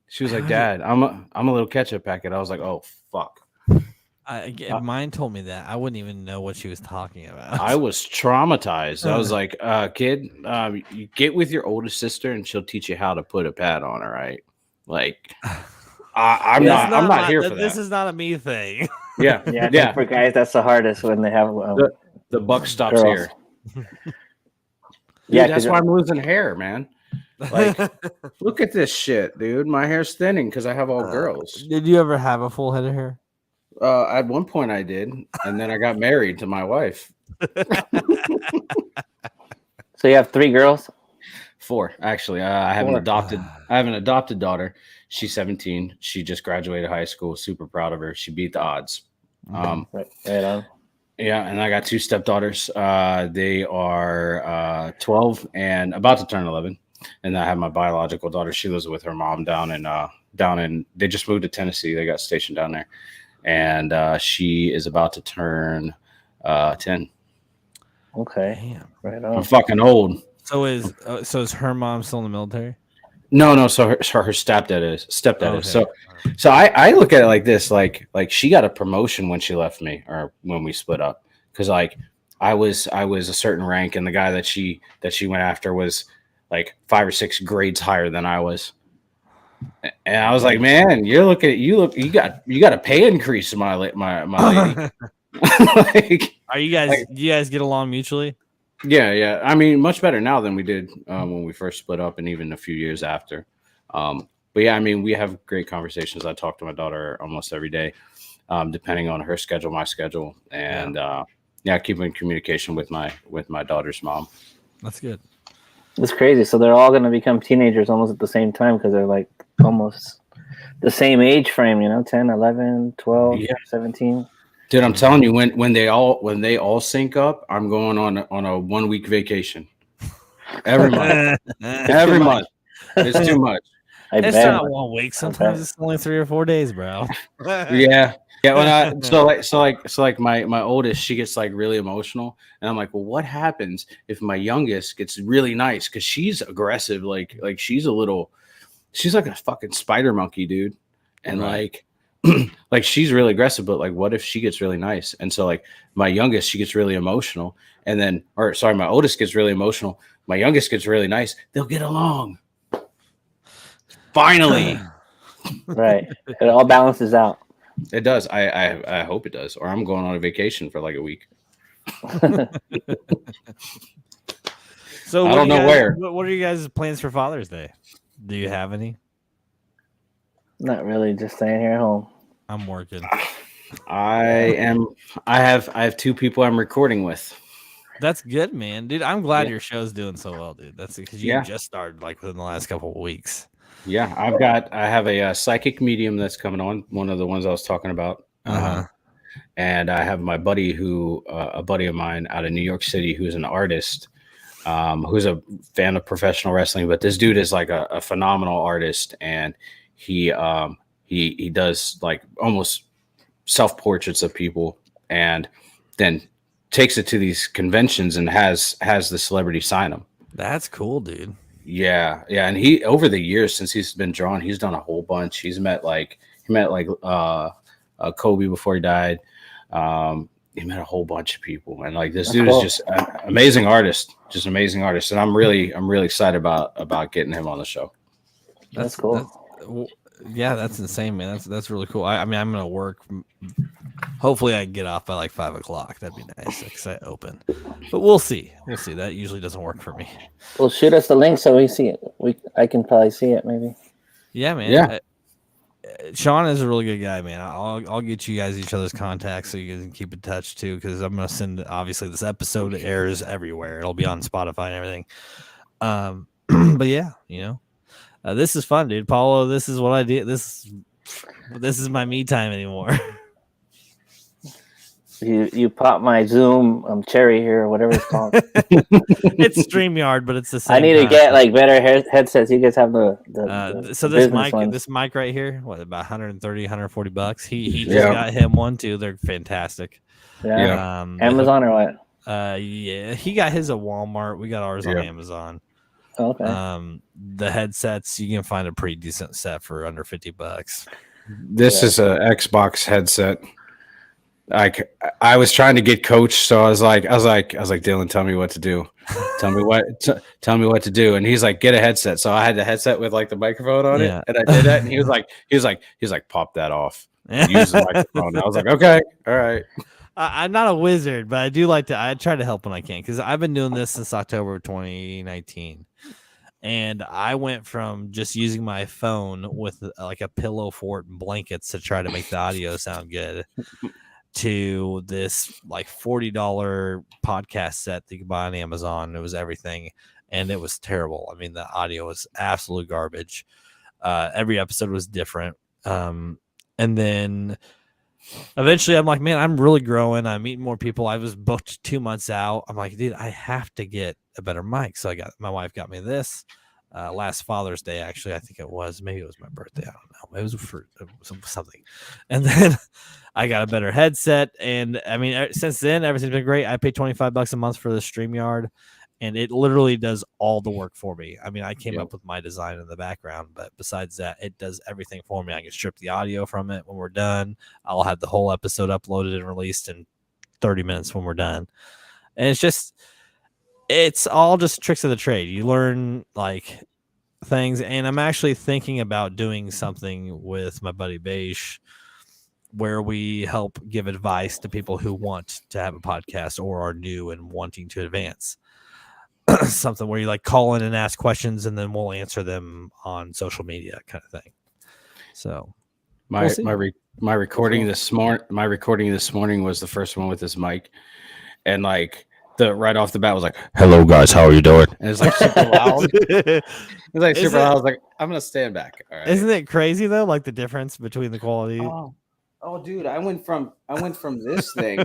She was like, Dad, I'm a little ketchup packet. I was like, oh fuck. If mine told me that, I wouldn't even know what she was talking about. I was traumatized. I was like, kid, you get with your oldest sister and she'll teach you how to put a pad on, all right? Like, I'm not here for that. This is not a me thing. Yeah. For guys, that's the hardest when they have the buck stops girls. here. Dude, that's why I'm losing hair, man. Like, look at this shit, dude. My hair's thinning because I have all girls. Did you ever have a full head of hair? At one point I did, and then I got married to my wife. So you have 3 girls? 4, actually. I have an adopted daughter. She's 17. She just graduated high school. Super proud of her. She beat the odds. Right on. Yeah, and I got 2 stepdaughters. They are 12 and about to turn 11. And I have my biological daughter. She lives with her mom down in. They just moved to Tennessee. They got stationed down there, and she is about to turn 10. Okay, damn. Right on. I'm fucking old. So is her mom still in the military? No. So her stepdad is. Okay. So I look at it like this, like she got a promotion when she left me, or when we split up, because like I was a certain rank, and the guy that she went after was like 5 or 6 grades higher than I was, and I was like, man, you got a pay increase, my lady. Like, are you guys? Do you guys get along mutually? Yeah. I mean, much better now than we did when we first split up, and even a few years after. But yeah, I mean, we have great conversations. I talk to my daughter almost every day, depending on her schedule, my schedule, and keep in communication with my daughter's mom. That's good. It's crazy. So they're all going to become teenagers almost at the same time, because they're like almost the same age frame, 10, 11, 12, 17. Dude, I'm telling you, when they all sync up, I'm going on a 1 week vacation every month. Every month, it's too much. It's not 1 week. Sometimes it's only 3 or 4 days, bro. Yeah, Yeah, when I so like my oldest, she gets like really emotional, and I'm like, well, what happens if my youngest gets really nice? Because she's aggressive, like she's like a fucking spider monkey, dude, and Right. like she's really aggressive, but like, what if she gets really nice? And so like my youngest, she gets really emotional, and then, or sorry, my oldest gets really emotional. My youngest gets really nice. They'll get along finally. Right. It all balances out. It does. I hope it does, or I'm going on a vacation for like a week. So I what don't do you know guys, where. what are you guys' plans for Father's Day? Do you have any? Not really, just staying here at home. I'm working. I am. I have two people I'm recording with. That's good, man, dude. I'm glad Yeah. your show's doing so well, dude. That's because you Yeah. just started like within the last couple of weeks. Yeah, I have a psychic medium that's coming on. One of the ones I was talking about. And I have my buddy a buddy of mine out of New York City, who's an artist, who's a fan of professional wrestling. But this dude is like a phenomenal artist, and he does like almost self portraits of people, and then takes it to these conventions and has the celebrity sign them. That's cool, dude. Yeah, and he over the years since he's been drawn, he's done a whole bunch. He met Kobe before he died. He met a whole bunch of people, and like this dude is just an amazing artist, and I'm really excited about getting him on the show. That's cool. Yeah, that's insane, man. That's really cool. I mean, I'm gonna work. Hopefully, I can get off by like 5:00. That'd be nice because I open. But we'll see. That usually doesn't work for me. Well, shoot us the link so we see it. I can probably see it, maybe. Yeah, man. Yeah. Sean is a really good guy, man. I'll get you guys each other's contacts so you guys can keep in touch too. Because I'm gonna send. Obviously, this episode airs everywhere. It'll be on Spotify and everything. But yeah, this is fun, dude. Paulo, this is what I did. This is my me time anymore. You pop my Zoom cherry here or whatever it's called. It's StreamYard, but it's the same. I need to get like better headsets. You guys have the so this mic right here, what, about $130, $140? He just got him one too. They're fantastic. Yeah. Amazon or what? Yeah, he got his at Walmart. We got ours on Amazon. Okay. The headsets, you can find a pretty decent set for under $50. This is a Xbox headset. I was trying to get coached, so I was like, Dylan, tell me what to do. Tell me what to do. And he's like, get a headset. So I had the headset with like the microphone on it, and I did that. And he was like, pop that off. Use the microphone. And I was like, okay, all right. I'm not a wizard, but I try to help when I can, because I've been doing this since October 2019. And I went from just using my phone with like a pillow fort and blankets to try to make the audio sound good to this like $40 podcast set that you can buy on Amazon. It was everything, and it was terrible. I mean, the audio was absolute garbage. Every episode was different. And then eventually I'm like, man, I'm really growing. I'm meeting more people. I was booked 2 months out. I'm like, dude, I have to get a better mic. So my wife got me this last Father's Day. Actually, I think it was, maybe it was my birthday. I don't know. It was for something. And then I got a better headset. And I mean, since then, everything's been great. I pay $25 a month for the StreamYard, and it literally does all the work for me. I mean, I came up with my design in the background, but besides that, it does everything for me. I can strip the audio from it when we're done. I'll have the whole episode uploaded and released in 30 minutes when we're done. And it's all just tricks of the trade. You learn like things, and I'm actually thinking about doing something with my buddy Beige where we help give advice to people who want to have a podcast or are new and wanting to advance. Something where you like call in and ask questions, and then we'll answer them on social media, kind of thing. So my recording this morning was the first one with this mic, and like right off the bat was like, "Hello guys, how are you doing?" And it's like super loud. It's like super loud. I was like, "I'm gonna stand back." All right. Isn't it crazy though? Like the difference between the quality. Oh, dude, I went from this thing.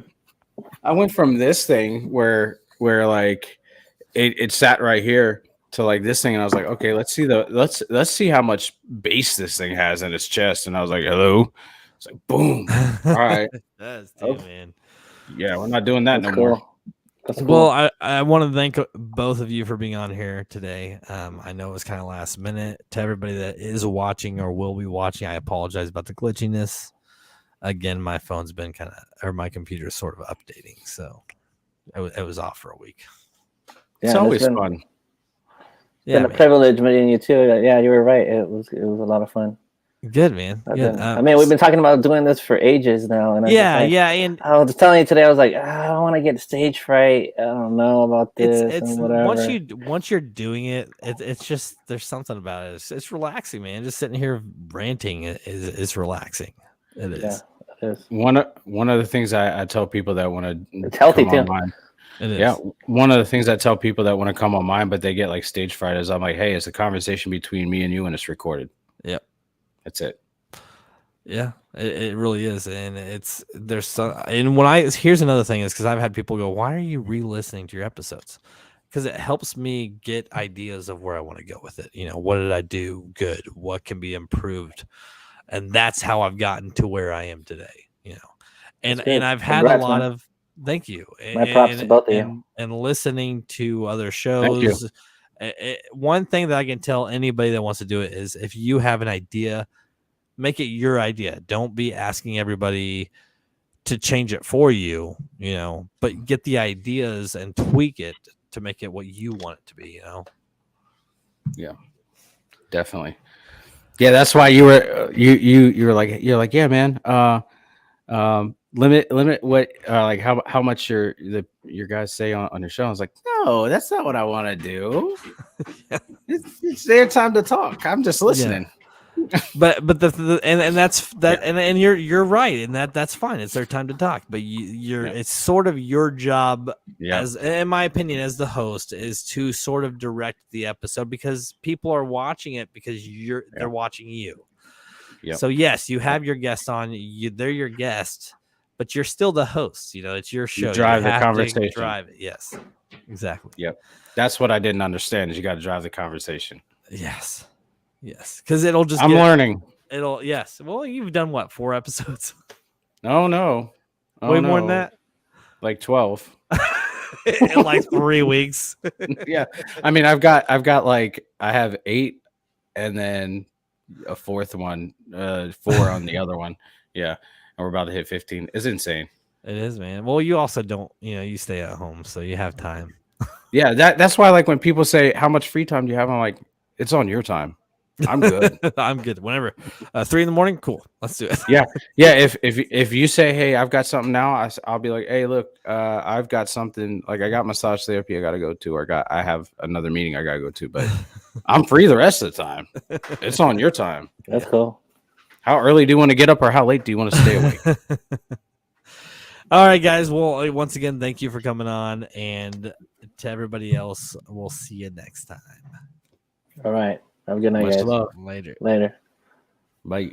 I went from this thing where like it sat right here to like this thing, and I was like, okay, let's see how much bass this thing has in its chest. And I was like, hello. It's like boom. All right. That's too, Oh. man. Yeah, we're not doing that That's no cool. more. That's cool. Well, I want to thank both of you for being on here today. I know it was kind of last minute. To everybody that is watching or will be watching, I apologize about the glitchiness. Again, my phone's been my computer's sort of updating, so it was off for a week. It's always fun. It's been a privilege meeting you too. Yeah, you were right. It was a lot of fun. Good, man. Good. I mean, we've been talking about doing this for ages now, and and I was telling you today, I was like, I don't want to get stage fright. I don't know about this it's and whatever. once you're doing it, it's just there's something about it. It's relaxing, man. Just sitting here ranting is relaxing. It is. Yeah, it is. One of the things I tell people that want to It's healthy too. Online, it is. Yeah, one of the things I tell people that want to come on mine, but they get like stage fright, is I'm like, hey, it's a conversation between me and you, and it's recorded. Yep. That's it. Yeah, it really is, and there's some. And here's another thing is because I've had people go, "Why are you re-listening to your episodes?" Because it helps me get ideas of where I want to go with it. You know, what did I do good? What can be improved? And that's how I've gotten to where I am today. You know, and I've had a lot of thank you. My props to both of you. And listening to other shows. One thing that I can tell anybody that wants to do it is if you have an idea, make it your idea. Don't be asking everybody to change it for you, you know, but get the ideas and tweak it to make it what you want it to be, you know? Yeah, definitely. Yeah, that's why you were you're like, yeah, man. Limit what like how much your guys say on your show. I was like, no, that's not what I want to do. It's their time to talk. I'm just listening. Yeah. But and that's that, and you're right, and that's fine. It's their time to talk, but it's sort of your job, as in my opinion, as the host, is to sort of direct the episode because people are watching it because they're watching you. Yep. So yes, you have your guest on. They're your guest, but you're still the host. You know, it's your show. You drive the conversation. Drive it. Yes, exactly. Yep. That's what I didn't understand. Is you got to drive the conversation. Yes. Yes, because it'll just. I'm learning. It'll yes. Well, you've done what, 4 episodes? Oh no, way more than that. Like 12. In like 3 weeks. Yeah, I mean, I've got like I have 8, and then a 4th one, 4 on the other one. Yeah, and we're about to hit 15. It's insane. It is, man. Well, you also don't, you stay at home, so you have time. Yeah, that's why, like, when people say how much free time do you have, I'm like, it's on your time. I'm good. I'm good. Whenever 3 a.m, cool. Let's do it. Yeah. If you say, hey, I've got something now, I'll be like, hey, look, I've got something. Like I got massage therapy I got to go to, or I have another meeting I got to go to, but I'm free the rest of the time. It's on your time. That's cool. How early do you want to get up, or how late do you want to stay awake? All right, guys. Well, once again, thank you for coming on, and to everybody else, we'll see you next time. All right. Have a good night, guys. Much love. Later. Later. Bye.